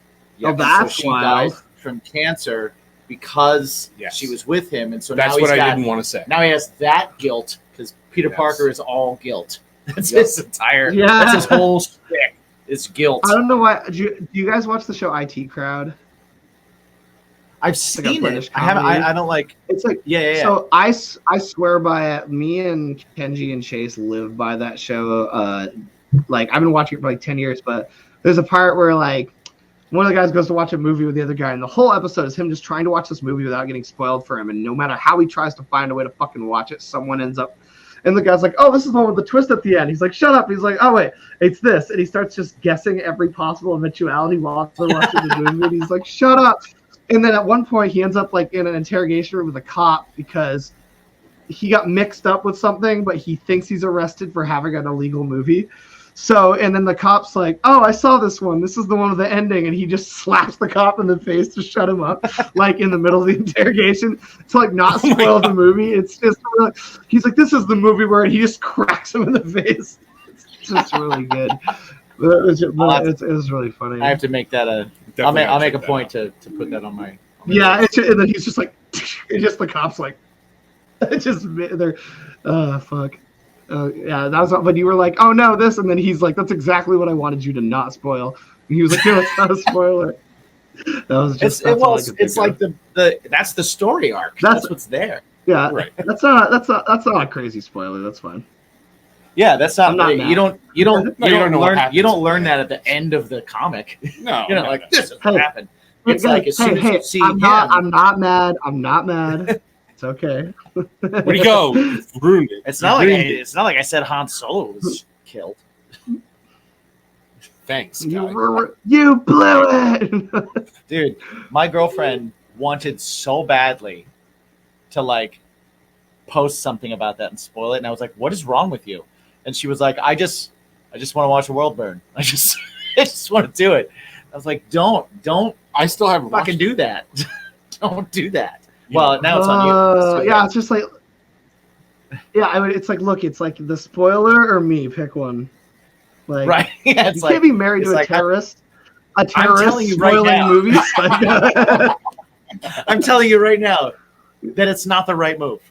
Oh, And that's she wild. died from cancer because Yes. she was with him, and so That's now what he's I got, didn't want to say. now he has that guilt because Peter Yes. Parker is all guilt. That's Yep. his entire. Yeah. That's his whole shtick. It's guilt. I don't know why. Do you guys watch the show IT Crowd? I've like a seen British it. I haven't. comedy. I don't like. It's like Yeah. so I, I swear by it. Me and Kenji and Chase live by that show. Like I've been watching it for like 10 years, but there's a part where like one of the guys goes to watch a movie with the other guy, and the whole episode is him just trying to watch this movie without getting spoiled for him. And no matter how he tries to find a way to fucking watch it, someone ends up. And the guy's like, "Oh, this is the one with the twist at the end." He's like, "Shut up!" He's like, "Oh wait, it's this," and he starts just guessing every possible eventuality while they're watching the movie. And he's like, "Shut up!" And then at one point, he ends up like in an interrogation room with a cop because he got mixed up with something, but he thinks he's arrested for having an illegal movie. So, and then the cop's like, "Oh, I saw this one. This is the one with the ending." And he just slaps the cop in the face to shut him up, like in the middle of the interrogation, to like not spoil the movie. It's just, he's like, "This is the movie where," he just cracks him in the face. It's just really good. It was really funny. I have to make that a. I'll make a point to put that on my. Yeah, and then he's just like, it's just the cops like, it's just they're, fuck. Yeah, that was. But you were like, "Oh no, this," and then he's like, "That's exactly what I wanted you to not spoil." And he was like, "No, it's not a spoiler." That was just. It's like the that's the story arc. That's what's there. Yeah, Right. That's not a crazy spoiler. That's fine. Yeah, that's not. I'm not You don't know what learn. happens. You don't learn that at the end of the comic. No, You're not no, like no. this is what Hey, happened. It's like as soon as you see I'm not him. mad. I'm not mad. It's okay. Where'd he go? You've ruined it. It's not like Ruined it. it's not like I said Han Solo was killed. Thanks. guy. You blew it. Dude, my girlfriend wanted so badly to like post something about that and spoil it, and I was like, "What is wrong with you?" And she was like, "I just want to watch the world burn. I just want to do it." I was like, "Don't I still haven't watched fucking it. do that. Don't do that." You Well, know. now it's on you. Yeah, it's just like, yeah. I mean, it's like, look, it's like the spoiler or me. Pick one. Like, Right? Yeah, you can't be married to a terrorist. A terrorist telling you right spoiling now. movies. Like, I'm telling you right now that it's not the right move.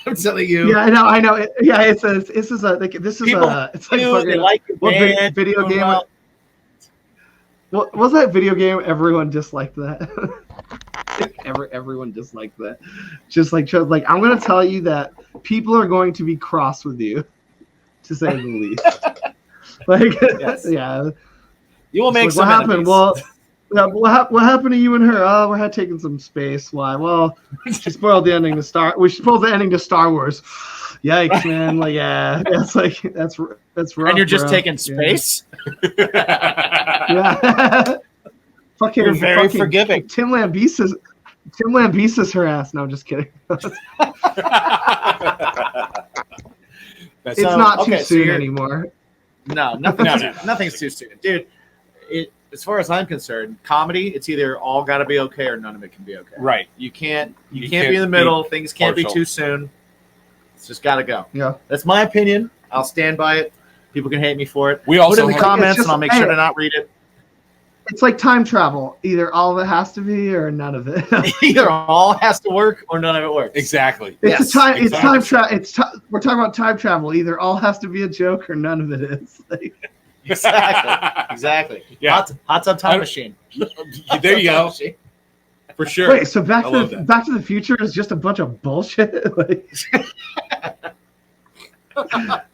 I'm telling you. yeah, I know. This is a like this is People a. It's like do, they fucking, like your what band, video doing game. well. What was that video game? Everyone disliked that. Everyone disliked that. Just like I'm gonna tell you that people are going to be cross with you, to say the least. Like, Yes. yeah. You will make Like, some what happened? enemies. Well, yeah, what happened to you and her? Oh, we had taken some space. Why? Well, she spoiled the ending to Star. We spoiled the ending to Star Wars. Yikes, man! Like, yeah, that's like that's rough. and you're just bro. taking space. Yeah. Fucking, You're very fucking forgiving. Tim Lambesis her ass. No, I'm just kidding. That's It's not too okay, so soon you're- anymore. No, nothing's No. nothing's too soon, dude. As far as I'm concerned, comedy, it's either all got to be okay or none of it can be okay. right. You can't You be in the can't middle. be Things can't partial. be too soon. It's just got to go. Yeah. That's my opinion. I'll stand by it. People can hate me for it. We Put it also in the have- comments, It's just- and I'll make sure to not read it. It's like time travel. Either all of it has to be or none of it. Either all has to work or none of it works. exactly. It's Yes, a time. It's exactly. time travel. We're talking about time travel. Either all has to be a joke or none of it is. Like, Exactly. Yeah. Hot tub time machine. There you go. Machine. For sure. wait, so I love that. Back to the Future is just a bunch of bullshit. Like, fuck.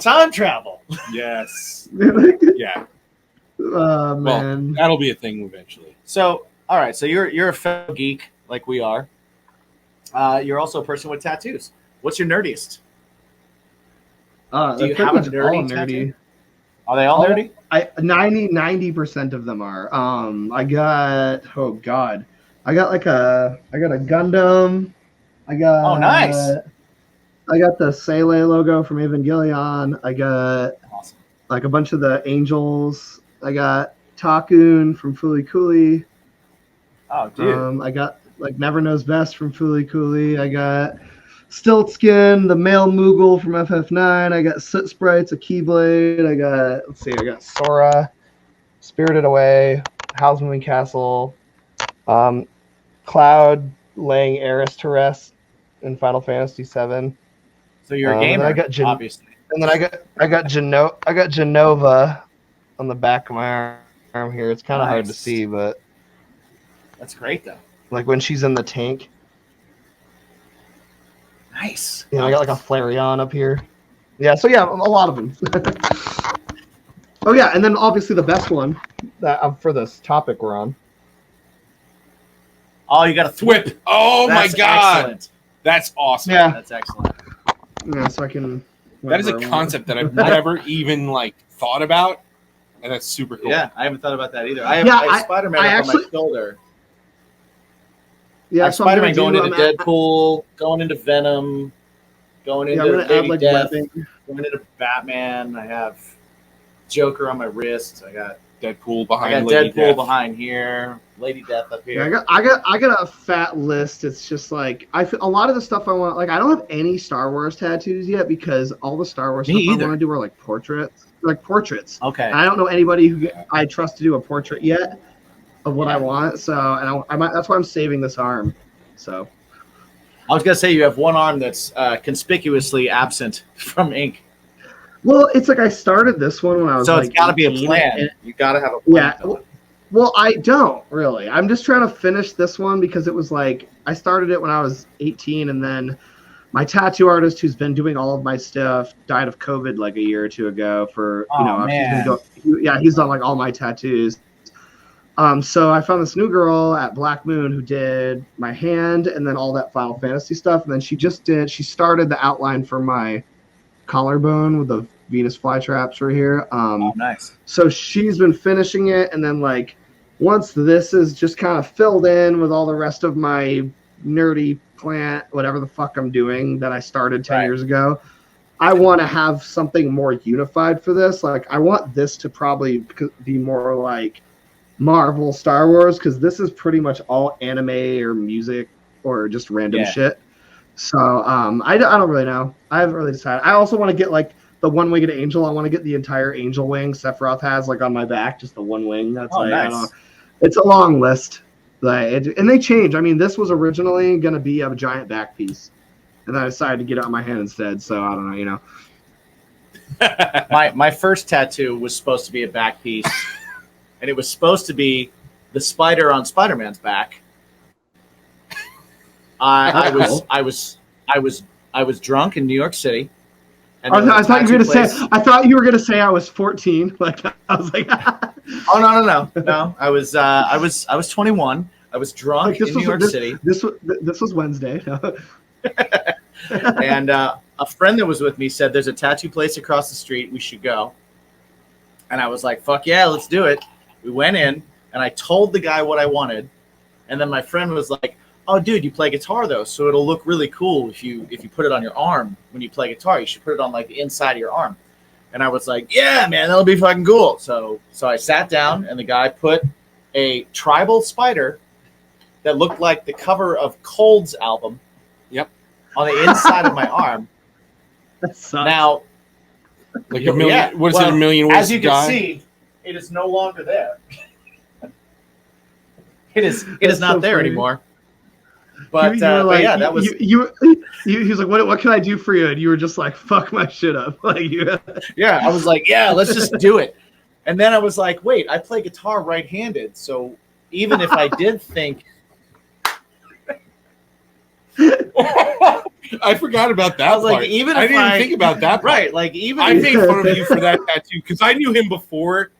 Time travel. Yes. Oh Yeah. man. Well, that'll be a thing eventually. So, all right. So you're a fellow geek like we are. You're also a person with tattoos. What's your nerdiest? Do They're you pretty have a much all nerdy nerdy. tattoo? Are they all Oh, nerdy? 90% of them are. I got I got a Gundam. I got Oh, nice. I got the Sele logo from Evangelion. I got Awesome. like a bunch of the angels. I got Takun from Fooly Cooley. Oh, dude. I got like Never Knows Best from Fooly Cooley. I got Stiltskin, the male Moogle from FF9. I got Soot Sprites, a Keyblade. I got Sora, Spirited Away, Howl's Moving Castle, Cloud laying Eris to rest in Final Fantasy VII. So you're a and then gamer, I got obviously. And then I got Genova on the back of my arm here. It's kind of hard to Nice. see, but That's great though. like when she's in the tank. Nice. You know, I got like a Flareon up here. Yeah, so yeah, a lot of them. Oh yeah, and then obviously the best one that for this topic we're on. Oh, you got a Thwip. Oh That's my god. excellent. That's awesome. Yeah, That's excellent. yeah. So I can. That is a concept that I've never even like thought about, and that's super cool. Yeah, I haven't thought about that either. I have, Yeah, I have Spider-Man I up on actually- my shoulder. Yeah, I have so I'm Spider-Man gonna going do- into Deadpool, going into Venom, going Yeah, into I'm gonna add Lady like Death, webbing. going into Batman. I have Joker on my wrist. I got Deadpool I behind got Lady Deadpool Death. behind here, Lady Death up Yeah, here. I got a fat list. It's just like I feel, a lot of the stuff I want. Like I don't have any Star Wars tattoos yet because all the Star Wars Me stuff either. I want to do are like portraits. Okay. And I don't know anybody who I trust to do a portrait yet of what I want. So, and I might. That's why I'm saving this arm. So, I was gonna say you have one arm that's conspicuously absent from ink, well, it's like I started this one when I was so like it's got to be a 18, plan. and- You got to have a plan. Yeah. for it. Well, I don't really. I'm just trying to finish this one because it was like I started it when I was 18, and then my tattoo artist, who's been doing all of my stuff, died of COVID like a year or two ago. Oh, man. He's done like all my tattoos. So I found this new girl at Black Moon who did my hand and then all that Final Fantasy stuff, and then she started the outline for my collarbone with the Venus flytraps right here. Oh, nice. So she's been finishing it, and then like once this is just kind of filled in with all the rest of my nerdy plant, whatever the fuck I'm doing that I started 10 Right. years ago, I want to have something more unified for this. Like I want this to probably be more like Marvel, Star Wars, because this is pretty much all anime or music or just random Yeah. shit. So I don't really know. I haven't really decided. I also want to get like the one-winged angel. I want to get the entire angel wing Sephiroth has like on my back, just the one wing. That's Oh, like I don't nice. know. It's a long list. And they change. I mean, this was originally going to be a giant back piece, and then I decided to get it on my hand instead. So I don't know, you know. My first tattoo was supposed to be a back piece, and it was supposed to be the spider on Spider-Man's back. I was drunk in New York City. And there was I a thought you were tattoo going to say. place- I thought you were going to say I was 14. Like I was like, Oh no! I was 21. I was drunk in New York City, This was Wednesday. and a friend that was with me said, "There's a tattoo place across the street. We should go." And I was like, "Fuck yeah, let's do it." We went in, and I told the guy what I wanted, and then my friend was like, "Oh, dude, you play guitar though, so it'll look really cool if you put it on your arm when you play guitar. You should put it on like the inside of your arm." And I was like, "Yeah, man, that'll be fucking cool." So I sat down, and the guy put a tribal spider that looked like the cover of Cold's album. Yep. On the inside of my arm. That sucks. Now, Like a million. yeah, What is well, it? A million ways as you to can die? see, it is no longer there. It is That's not so there funny. anymore. But, you were like, yeah, that was he was like, what can I do for you? And you were just like, fuck my shit up. Like you. yeah. I was like, yeah, let's just do it. And then I was like, wait, I play guitar right-handed, so even if I did think, I forgot about that I was like, part. even I if didn't I- think about that part. right, like even I if, made fun of you for that tattoo because I knew him before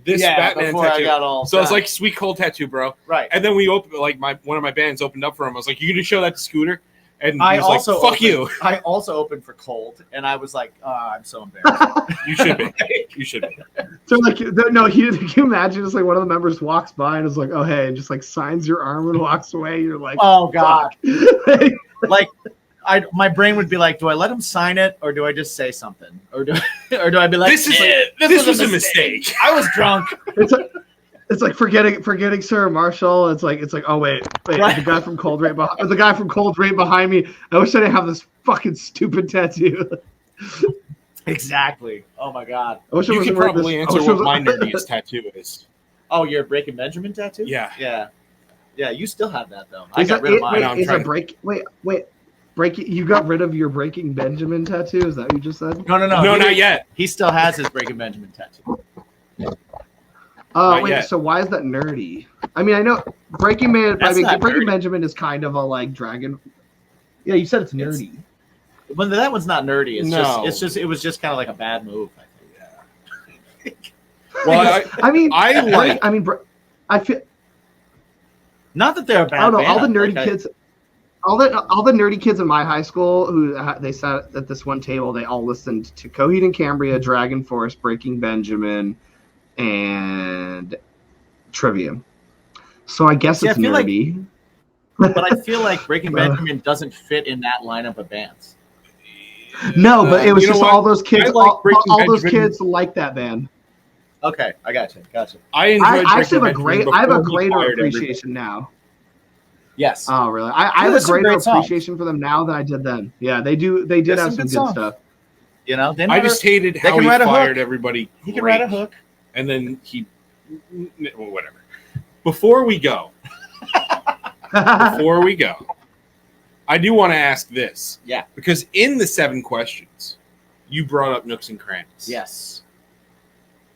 this yeah, Batman before tattoo. I got all So I was done. like, "Sweet cold tattoo, bro." right. And then we opened, like one of my bands opened up for him. I was like, "You gonna show that to Scooter?" And he I was also like, "Fuck opened, you." I also opened for Cold, and I was like, I'm so embarrassed. You should be. You should be. So like, no, can you imagine just like one of the members walks by and is like, oh hey, and just like signs your arm and walks away. You're like, Oh God! fuck. Like, my brain would be like, do I let him sign it, or do I just say something, or do I be like, This was a mistake. I was drunk. It's like forgetting Sarah Marshall. It's like oh wait, Right. the guy from Cold right behind the guy from Cold right behind me. I wish I didn't have this fucking stupid tattoo. Exactly. Oh my God. I wish I You wasn't can wearing probably this- I answer wish I what my was- nerdiest tattoo is. Oh, your Breaking Benjamin tattoo? Yeah. Yeah. You still have that though. I Is got that rid of it? mine. Wait, Now I'm is trying a to- break? Wait. Breaking. You got rid of your Breaking Benjamin tattoo? Is that what you just said? No. No, he, not yet. He still has his Breaking Benjamin tattoo. Oh Not wait, yet. so why is that nerdy? I mean, I know Breaking That's not Breaking nerdy. Benjamin is kind of a like dragon. Yeah, you said it's It's- nerdy. But that one's not nerdy. It's No. it was just kind of like a bad move. I think. Well, I mean, I like. I feel. Not that they're a bad I don't know. All the band, nerdy like, kids, all the nerdy kids in my high school who they sat at this one table. They all listened to Coheed and Cambria, Dragon Force, Breaking Benjamin, and Trivium. So I guess See, I it's feel like- nerdy. but I feel like Breaking Benjamin doesn't fit in that lineup of bands. No, but it was You know just what? all those kids. I like Breaking all those Benjamin. kids like that band. Okay, I gotcha. I enjoyed I actually have a Breaking I have a Benjamin before he greater fired everybody. appreciation now. Yes. Oh, really? I have a there's some greater great songs. appreciation for them now than I did then. Yeah, they do. They did There's have some some good good songs. stuff. You know, they I never, just hated they how can he write a fired hook. everybody. he can write a great. hook. And then well, whatever. Before we go, I do want to ask this. Yeah. Because in the 7 questions, you brought up nooks and crannies. Yes.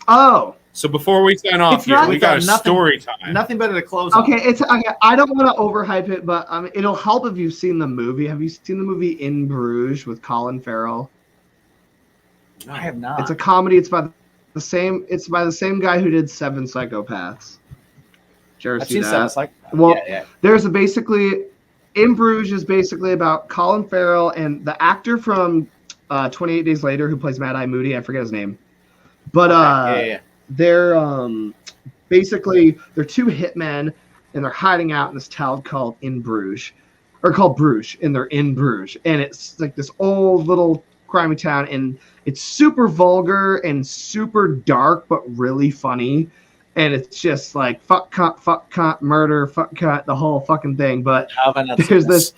Oh, So before we sign off It's here, not- we got a nothing- story time. Nothing better to close okay. on. It's okay. I don't want to overhype it, but it'll help if you've seen the movie. Have you seen the movie In Bruges with Colin Farrell? I have not. It's a comedy. It's by the same. It's by the same guy who did Seven Psychopaths. Did you ever I've see seen that? some. Like, Well, yeah. There's basically In Bruges is basically about Colin Farrell and the actor from 28 Days Later who plays Mad Eye Moody. I forget his name, but yeah. they're basically they're 2 hitmen and they're hiding out in this town called Bruges, and they're in Bruges, and it's like this old little crimey town, and it's super vulgar and super dark but really funny, and it's just like fuck cunt, murder, fuck cunt, the whole fucking thing. But How have I not seen there's this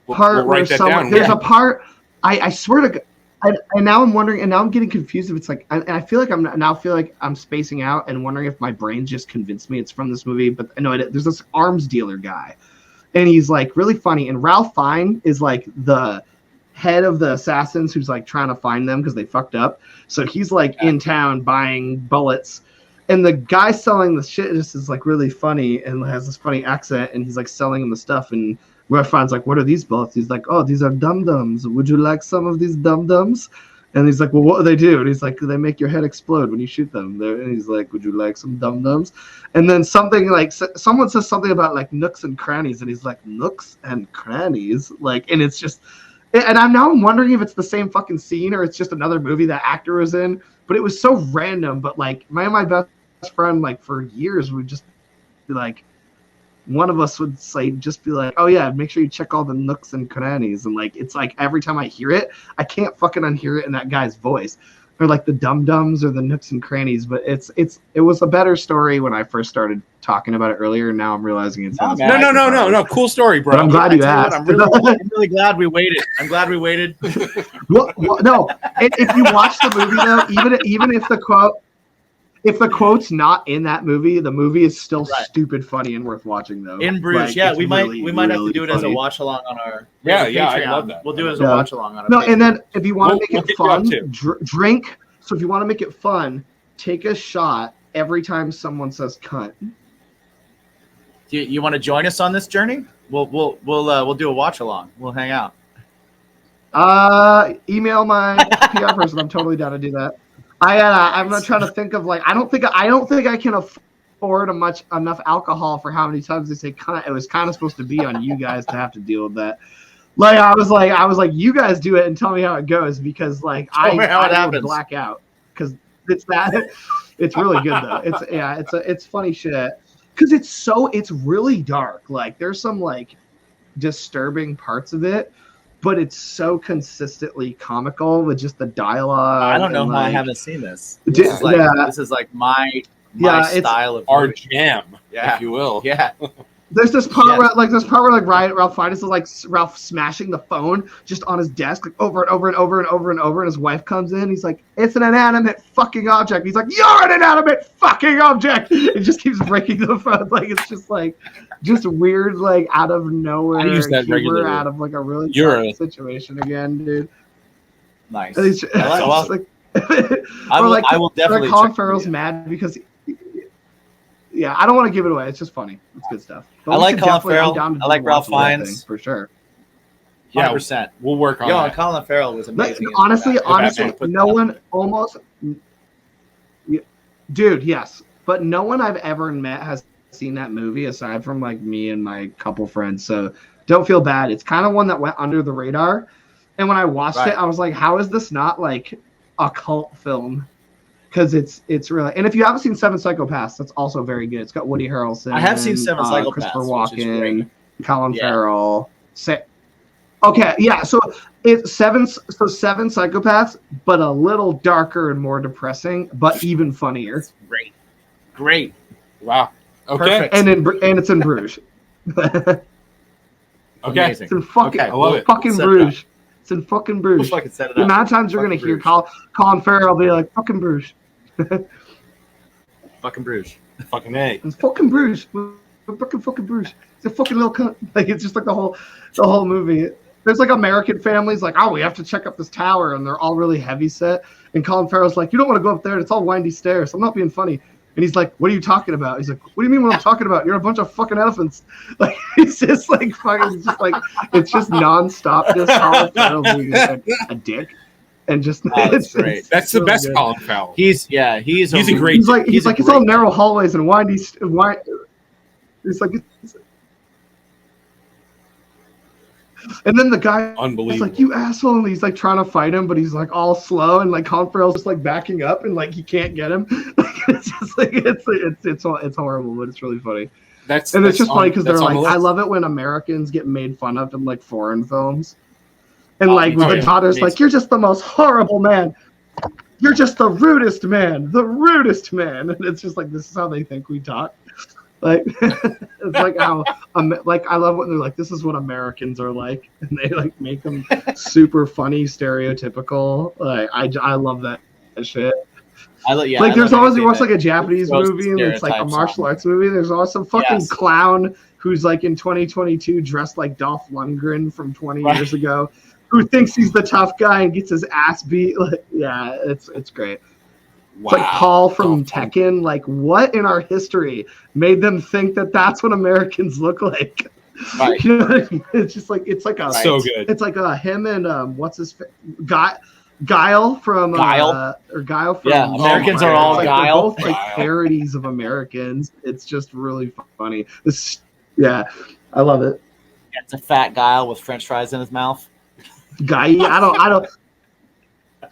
part we'll where write that someone down. there's Yeah. a part I swear to God, and now I'm wondering, and now I'm getting confused if it's like, and I feel like I'm spacing out and wondering if my brain just convinced me it's from this movie. But no, there's this arms dealer guy, and he's like really funny. And Ralph Fiennes is like the head of the assassins who's like trying to find them because they fucked up. So he's like in town buying bullets, and the guy selling the shit just is like really funny and has this funny accent, and he's like selling him the stuff. And Ralph Fiennes like, what are these bullets? He's like, oh, these are dum-dums. Would you like some of these dum-dums? And he's like, well, what do they do? And he's like, they make your head explode when you shoot them. And he's like, would you like some dum-dums? And then something like, someone says something about like nooks and crannies, and he's like, nooks and crannies? Like, and it's just, and I'm wondering if it's the same fucking scene or it's just another movie that actor was in. But it was so random. But like, my best friend, like for years, would just be like, one of us would say, just be like, oh yeah, make sure you check all the nooks and crannies. And like, it's like every time I hear it, I can't fucking unhear it in that guy's voice, or like the dum-dums or the nooks and crannies. But it was a better story when I first started talking about it earlier. And now I'm realizing it's No, man. No. Cool story, bro. But I'm glad you I asked. tell you what, I'm really glad we waited. I'm glad we waited. Well, no, if you watch the movie though, even if the quote's not in that movie, the movie is still Right. stupid funny and worth watching though. In Bruges, Like, yeah, it's we might really, have to really do it as a funny. watch along on our Yeah, Patreon. I love that. We'll do it as a Yeah. watch along on our No, Patreon. and then if you want We'll- to we'll make hit it you up fun, too. drink. So if you want to make it fun, take a shot every time someone says "cunt." Do you want to join us on this journey? We'll do a watch along. We'll hang out. Email my PR person. I'm totally down to do that. I'm not trying to think of like I don't think I can afford enough alcohol for how many times they say cunt. It was kind of supposed to be on you guys to have to deal with that. Like I was like you guys do it and tell me how it goes, because like Tell me how it I will happens. black out because it's really good though. It's funny shit because it's really dark. Like there's some like disturbing parts of it, but it's so consistently comical with just the dialogue. I don't know and, how I like, haven't seen this. Yeah. This is like my Yeah, it's style of Our movie. jam, Yeah. if you will. Yeah. There's this part Yes. where Ralph Fiennes is like Ralph smashing the phone just on his desk like over and over and over and over and over, and his wife comes in. He's like, "It's an inanimate fucking object." He's like, "You're an inanimate fucking object." It just keeps breaking the phone. Like it's just like just weird, like out of nowhere I use that humor regularly. out of like a really You're dark a- situation again, dude. Nice. And it's I like- just like, I or will, like, I will definitely Colin check the Farrell's video. mad because yeah, I don't want to give it away. It's just funny. It's good stuff. But I we like should Colin definitely- I'm Farrell. down to I like watch Ralph the whole thing, Fiennes. for sure. Yeah, 100%. we'll work on Yo, that. and Colin Farrell was But amazing. in honestly, that. honestly, Batman. no one almost, dude, yes, but no one I've ever met has seen that movie aside from like me and my couple friends. So don't feel bad. It's kind of one that went under the radar, and when I watched Right. it, I was like, how is this not like a cult film? Because it's really, and if you haven't seen Seven Psychopaths, that's also very good. It's got Woody Harrelson. I have seen Seven Psychopaths, Christopher which is great. Walken, Colin Yeah. Farrell. Okay, yeah. So it's seven psychopaths, but a little darker and more depressing, but even funnier. Great. Wow. Okay. Perfect. And it's in Bruges. Okay. Amazing. It's in fucking, Okay, I love it. fucking Set it Bruges. It's in fucking We'll Bruges. fucking set it The up. amount of times you're gonna Fucking hear Bruges. Colin Farrell be like, "Fucking Bruges." Fucking Bruges. Fucking A. It's fucking Bruges. We're fucking Bruges. It's a fucking little cunt. Like it's just like the whole movie. There's like American families like, oh, we have to check up this tower, and they're all really heavy set. And Colin Farrell's like, you don't want to go up there. It's all windy stairs. I'm not being funny. And he's like, what are you talking about? He's like, what do you mean what I'm talking about? You're a bunch of fucking elephants. Like he's just like fucking, just like it's just nonstop. Just Colin Farrell being like a dick, and just that's great. That's the really best good. Colin Farrell. He's a great. He's like he's a it's all great narrow hallways and windy. It's like, and then the guy is Unbelievable. like, you asshole, and he's like trying to fight him, but he's like all slow, and like Colin Farrell's just like backing up, and like he can't get him. It's just like it's horrible, but it's really funny. It's just funny because they're like, I love it when Americans get made fun of in like foreign films, and like oh, the yeah. daughter's like, you're just the most horrible man. You're just the rudest man, and it's just like this is how they think we talk. Like it's like how like I love when they're like, this is what Americans are like, and they like make them super funny, stereotypical. Like I love that shit. Like there's always you watch like a Japanese movie and it's like a martial arts movie. There's always some fucking clown who's like in 2022 dressed like Dolph Lundgren from 20 years ago, who thinks he's the tough guy and gets his ass beat. Like, yeah, it's great. Wow. It's like Paul from Tekken. Like, what in our history made them think that that's what Americans look like? Right. You know what I mean? It's just like it's like a So good. It's like him and what's his Guile from Guile? Guile from Yeah, Americans are all they're Guile. both like Guile. parodies of Americans. It's just really funny. Yeah, I love it. It's a fat guy with French fries in his mouth. Guy,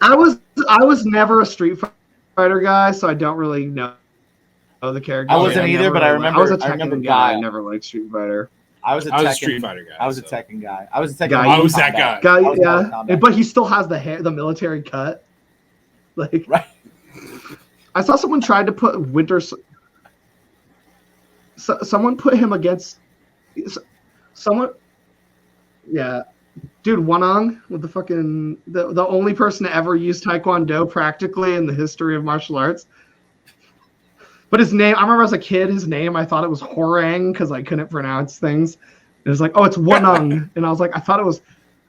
I was never a Street Fighter guy, so I don't really know the character. I wasn't either, but I remember I was a remember Tekken guy. I Guile. never liked Street Fighter. I was a I was a Tekken- Street Fighter guy. I was a so. Tekken guy. I was a Tekken Guy. Mortal I was that Kombat. Guy, I was Mortal yeah, Kombat. but he still has the hair, the military cut. Like, Right. I saw someone tried to put someone put him against someone. Yeah, dude, Wanong with the fucking the only person to ever use Taekwondo practically in the history of martial arts. But his name, I remember as a kid, his name, I thought it was Horang because I couldn't pronounce things. It was like, oh, it's Wanong, and I was like, I thought it was.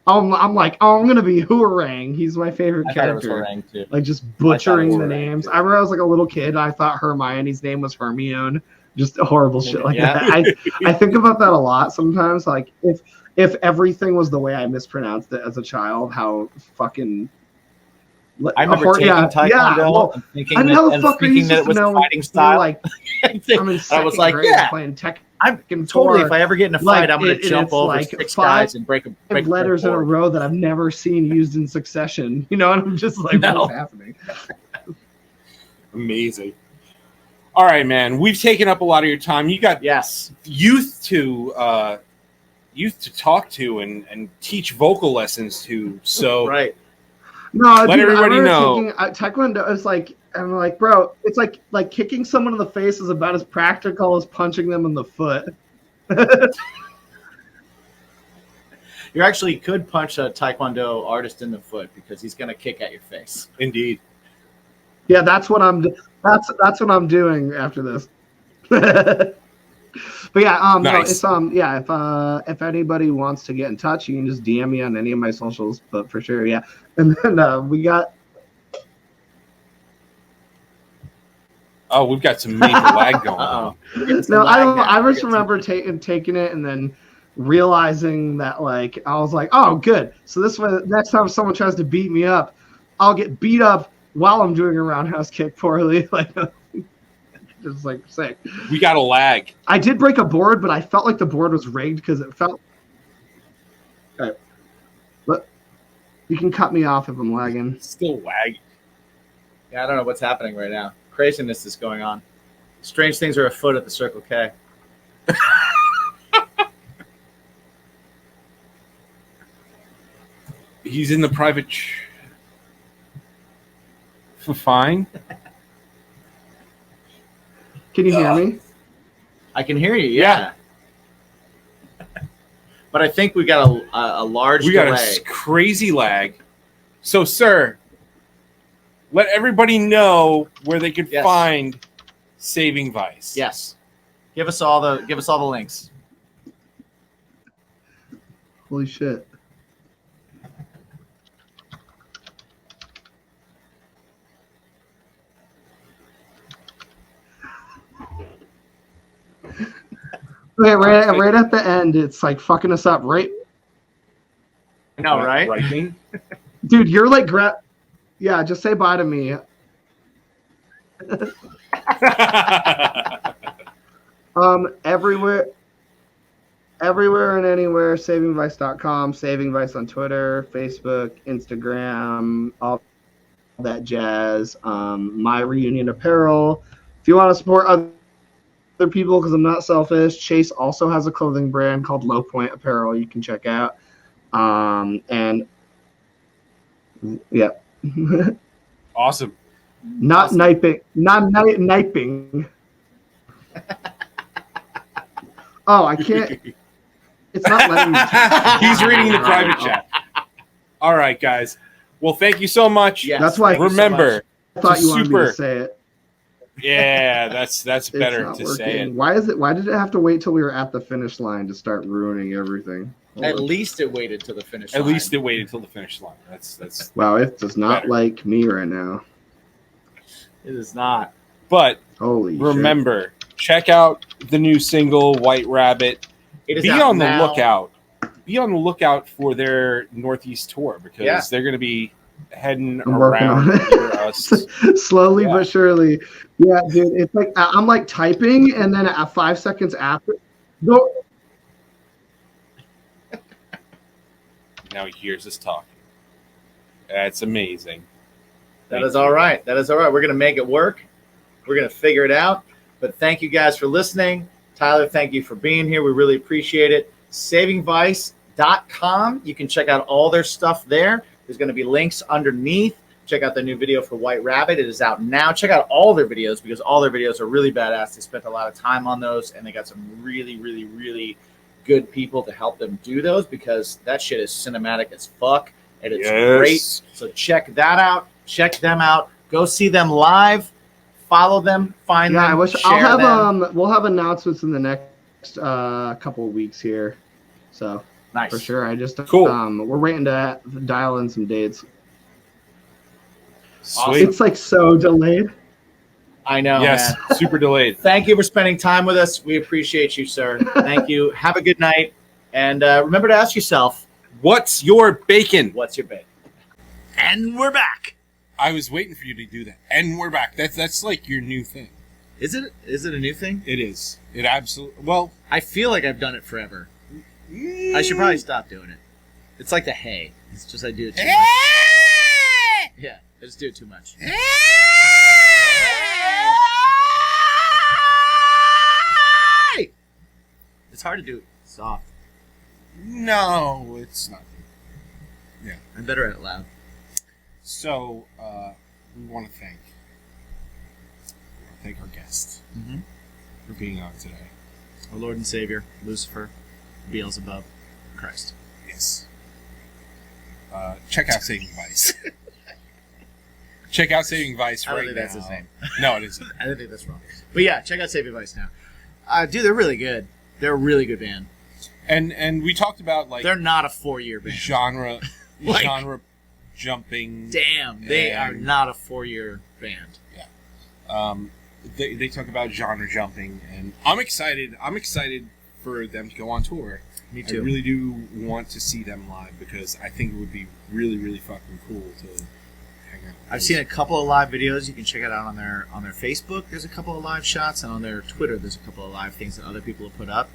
I'm like, oh, I'm gonna be Hooarang. He's my favorite I thought it was character. Horang too. Like just butchering the Horang, names. too. I remember I was like a little kid. And I thought Hermione's name was Hermione. Just horrible shit like Yeah. that. I think about that a lot sometimes. Like if everything was the way I mispronounced it as a child, how fucking. I remember taking Taekwondo and thinking that, it was fighting style. Like I'm in I was like, grade yeah, playing Tekken. I'm Tekken totally. 4, If I ever get in a fight, like, I'm gonna it's jump over like 6 five guys and break letters in a board. row that I've never seen used in succession. You know, and I'm just like, No. what's happening? Amazing. All right, man. We've taken up a lot of your time. You got Yes. youth to talk to and teach vocal lessons to. So Right. No, Let dude, everybody I remember know. thinking, Taekwondo is like, I'm like, bro, it's like kicking someone in the face is about as practical as punching them in the foot. You actually could punch a Taekwondo artist in the foot because he's gonna kick at your face. indeed. Yeah, that's what I'm what I'm doing after this. But yeah, no, Nice. it's if anybody wants to get in touch, you can just DM me on any of my socials. But for sure, yeah. And then we got Oh, we've got some major lag going Uh-oh. on. No, I just remember taking it and then realizing that like I was like, oh, good. So this way, next time someone tries to beat me up, I'll get beat up while I'm doing a roundhouse kick poorly. Like, just like sick. We got a lag. I did break a board, but I felt like the board was rigged because it felt. Okay, but you can cut me off if I'm lagging. Still lag. Yeah, I don't know what's happening right now. Craziness is going on. Strange things are afoot at the Circle K. He's in the private. Fine. Can you hear me? I can hear you. Yeah. But I think we got a large We got delay. a crazy lag. So, sir, let everybody know where they could Yes. find Saving Vice. Yes. Give us all the links. Holy shit. Okay, right at the end, it's like fucking us up, right? I know, right? Writing. Dude, you're like yeah, just say bye to me. Everywhere and anywhere, savingvice.com, Saving Vice on Twitter, Facebook, Instagram, all that jazz. My Reunion Apparel. If you want to support other people, because I'm not selfish, Chase also has a clothing brand called Low Point Apparel you can check out. And yeah. Awesome. Not sniping. Not sniping. Oh, I can't. It's not letting me. He's reading the private chat. All right, guys. Well, thank you so much. Yes, That's why thank you so Remember, I thought you wanted me super. to say it. Yeah, that's It's better not to working. say it. Why did it have to wait till we were at the finish line to start ruining everything? At least it waited to the finish At line. least it waited till the finish line. That's. Wow, it does not Better. like me right now. It is not. But Holy shit. remember, check out the new single "White Rabbit." It is Be out on the now. lookout. Be on the lookout for their Northeast tour because Yeah. they're going to be heading I'm working around on near it. us. Slowly Yeah. but surely. Yeah, dude. It's like I'm like typing, and then at 5 seconds after, go. Now he hears us talking. That's amazing. That Thank is you. all right. That is all right. We're going to make it work. We're going to figure it out. But thank you guys for listening. Tyler, thank you for being here. We really appreciate it. SavingVice.com. You can check out all their stuff there. There's going to be links underneath. Check out the new video for White Rabbit. It is out now. Check out all their videos because all their videos are really badass. They spent a lot of time on those, and they got some really, really, really good people to help them do those because that shit is cinematic as fuck, and it's Yes. great. So check that out. Check them out. Go see them live. Follow them. Find Yeah, them. I wish share I'll have them. we'll have announcements in the next couple of weeks here. So Nice. for sure, I just Cool. we're waiting to dial in some dates. Sweet. It's like so delayed. I know. Yes, Man. super delayed. Thank you for spending time with us. We appreciate you, sir. Thank you. Have a good night. And remember to ask yourself, What's your bacon? what's your bait? And we're back. I was waiting for you to do that. And we're back. That's like your new thing. Is it a new thing? It is. It absolutely. Well, I feel like I've done it forever. I should probably stop doing it. It's like the hay. It's just I do it too much. Yeah, I just do it too much. It's hard to do it soft. no, it's not. I'm better at it loud. So, we want to thank our guest Mm-hmm. for being on today. Our Lord and Savior, Lucifer, Beelzebub, Christ. Yes. Check out Saving Vice. Check out Saving Vice I don't right think now. that's his name. No, it isn't. I don't think that's wrong. But yeah, check out Save Advice now. Dude, they're really good. They're a really good band. And we talked about like They're not a 4-year band. genre Like- genre jumping. Damn, they are And- not a 4-year band. they talk about genre jumping, and I'm excited. I'm excited for them to go on tour. Me too. I really do want to see them live because I think it would be really, really fucking cool to hang out. I've seen a couple of live videos. You can check it out on their Facebook. There's a couple of live shots, and on their Twitter, there's a couple of live things that other people have put up.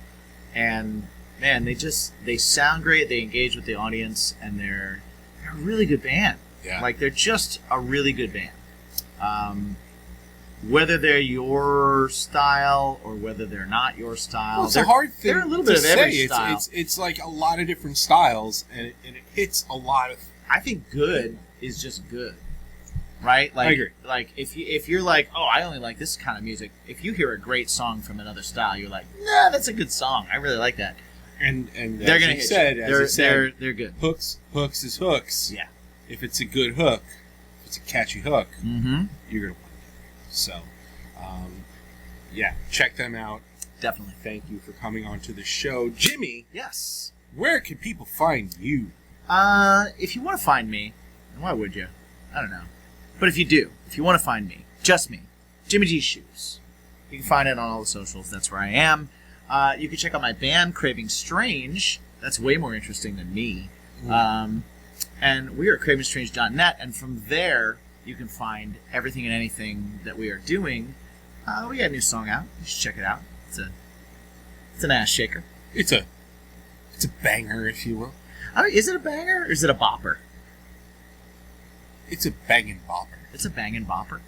And man, they sound great. They engage with the audience, and they're a really good band. Yeah. Like they're just a really good band. Whether they're your style or whether they're not your style, Well, it's a hard thing they're a little to bit of every say. style. It's like a lot of different styles, and it hits a lot of. I think good is just good, right? Like, I agree. Like if you're like, oh, I only like this kind of music. If you hear a great song from another style, you're like, nah, that's a good song. I really like that. And They're as gonna you hit said, you. as you said, They're good. hooks is hooks. Yeah. If it's a good hook, if it's a catchy hook, Mm-hmm. you're gonna want it. So, yeah, check them out. Definitely. Thank you for coming on to the show, Jimmy. Yes. Where can people find you? If you want to find me, and why would you? I don't know. But if you do, if you want to find me, just me, Jimmy G Shoes. You can find it on all the socials. That's where I am. You can check out my band, Craving Strange. That's way more interesting than me. And we are at cravingstrange.net, and from there you can find everything and anything that we are doing. We got a new song out. You should check it out. It's an ass shaker. It's a banger, if you will. I mean, is it a banger or is it a bopper? It's a banging bopper. It's a bangin' bopper.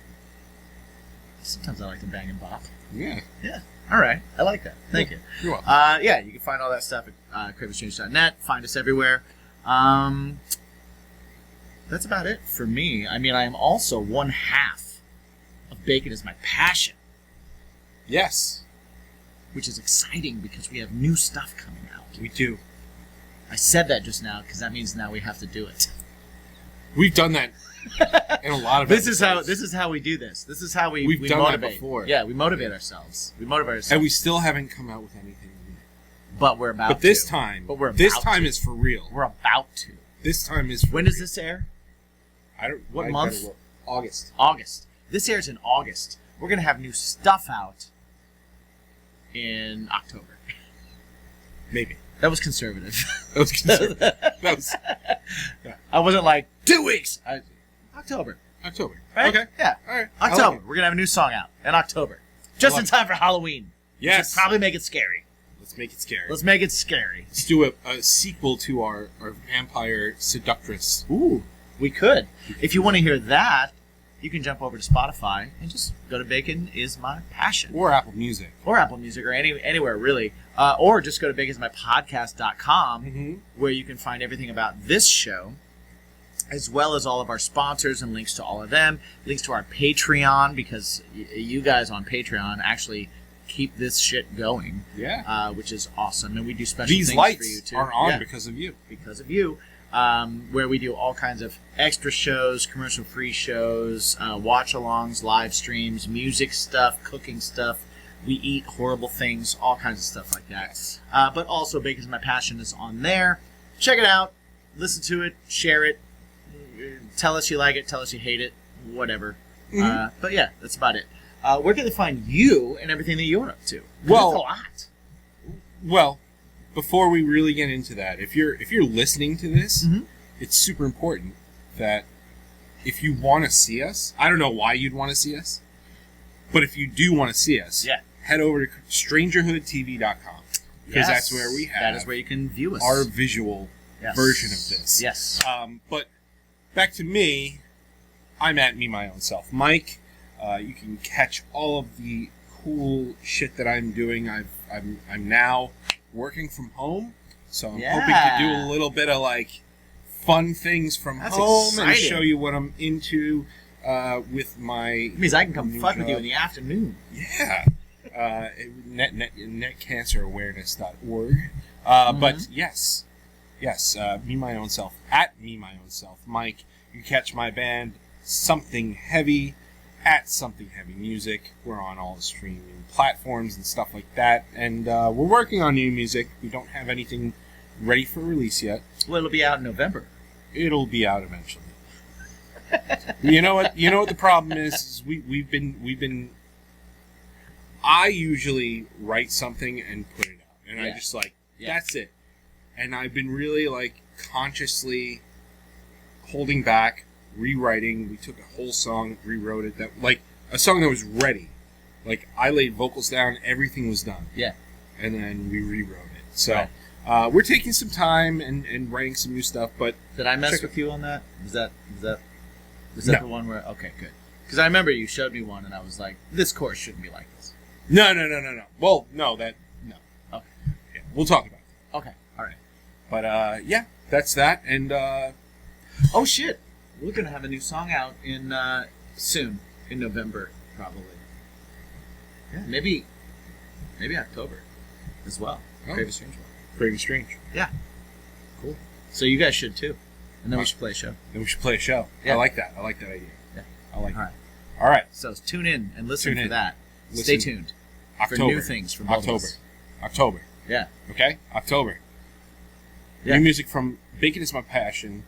Sometimes I like to bang and bop. Yeah. Yeah. All right. I like that. Thank you. You're welcome. Yeah, you can find all that stuff at cravingstrange.net. Find us everywhere. That's about it for me. I mean, I am also one half of Bacon is My Passion, Yes, which is exciting because we have new stuff coming out. we do. I said that just now because that means now we have to do it. We've done that in a lot of This is episodes. how we do this. This is how we We've done that motivate. before. Yeah, we motivate ourselves. We motivate ourselves. And we still haven't come out with anything new. but we're about But this to. time, But we're this about time to. is for real. We're about to. This time is for When does this air? I don't. what I month? better look. August. August. This airs in August. We're going to have new stuff out in October. Maybe. That was conservative. That was conservative. That was I wasn't like 2 weeks. October. October. Right? Okay. Yeah. All right. I October. like it. We're going to have a new song out in October. Just I in like time for Halloween. Yes. Should probably make it scary. Let's make it scary. Let's make it scary. Let's do a sequel to our vampire seductress. Ooh, we could. If you want to hear that, you can jump over to Spotify and just go to Bacon Is My Passion. Or Apple Music. Or Apple Music, or anywhere really. Or just go to baconismypodcast.com, Mm-hmm. where you can find everything about this show, as well as all of our sponsors and links to all of them. Links to our Patreon, because you guys on Patreon actually keep this shit going, which is awesome. And we do special These things lights for you, too. are on Yeah, because of you. because of you. Where we do all kinds of extra shows, commercial-free shows, watch-alongs, live streams, music stuff, cooking stuff. We eat horrible things, all kinds of stuff like that. But also, Bacon's My Passion is on there. Check it out. Listen to it. Share it. Tell us you like it. Tell us you hate it. Whatever. But yeah, that's about it. Where can they find you and everything that you're up to? 'Cause Well- it's a lot. Well, before we really get into that, if you're listening to this, Mhm. it's super important that if you want to see us, I don't know why you'd want to see us, but if you do want to see us, Yeah. head over to strangerhoodtv.com because that's where we have That is where you can view us. our visual Yes. version of this. Yes. But back to me, I'm at Me My Own Self Mike. You can catch all of the cool shit that I'm doing. I'm now working from home, so I'm hoping to do a little bit of like fun things from That's home and exciting. show you what I'm into with my It means I can come new fuck with you job. in the afternoon. Yeah. Netcancerawareness.org. But yes, Me My Own Self, at Me My Own Self Mike. You can catch my band Something Heavy at Something Heavy Music. We're on all the streaming platforms and stuff like that, and we're working on new music. We don't have anything ready for release yet. Well, it'll be out in November. It'll be out eventually. You know what the problem is we've been I usually write something and put it out, and I Yeah. just like Yeah. that's it. And I've been really like consciously holding back, rewriting. We took a whole song, rewrote it. That like a song that was ready. Like I laid vocals down, everything was done. Yeah. And then we rewrote it. So Right. we're taking some time and writing some new stuff. But Did I mess Check with you on that? Was that No. the one where? Okay, good. Because I remember you showed me one, and I was like, "This chorus shouldn't be like this." no. Well, no. Okay. Yeah, we'll talk about it. Okay. All right. But yeah, that's that. And Oh shit! We're gonna have a new song out in soon in November, probably. Yeah. Maybe October as well. Oh. Crave a Strange One. Pretty strange. So you guys should too, and then we Wow. should play a show. Then we should play a show. Yeah. I like that. I like that idea. Yeah. I like All it. right. All right. So tune in and listen Tune for in. that. Listen. Stay tuned October. for new things from both of October. us. October. Yeah. Okay? October. Yeah. New music from Bacon is My Passion,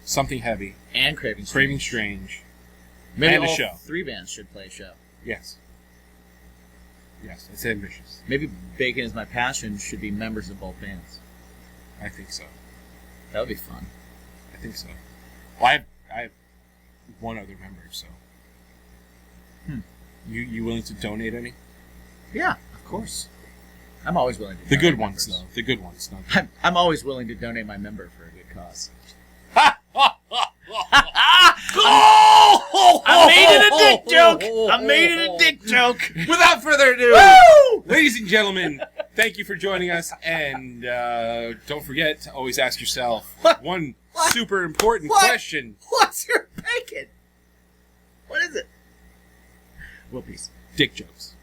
Something Heavy, And Craving Strange. Craving Strange. Maybe and a all show. 3 bands should play a show. Yes. Yes, it's ambitious. Maybe Bacon is My Passion should be members of both bands. I think so. That would be fun. I think so. Well, I have one other member, so. You willing to donate any? Yeah, of course. I'm always willing to The donate good ones, members. though. The good ones. Not I'm always willing to donate my member for a good cause. I made it a dick joke! I made it a dick joke! Without further ado, Woo! ladies and gentlemen, thank you for joining us. And don't forget to always ask yourself one super important What? question. What's your bacon? What is it? Well, peace. Dick jokes.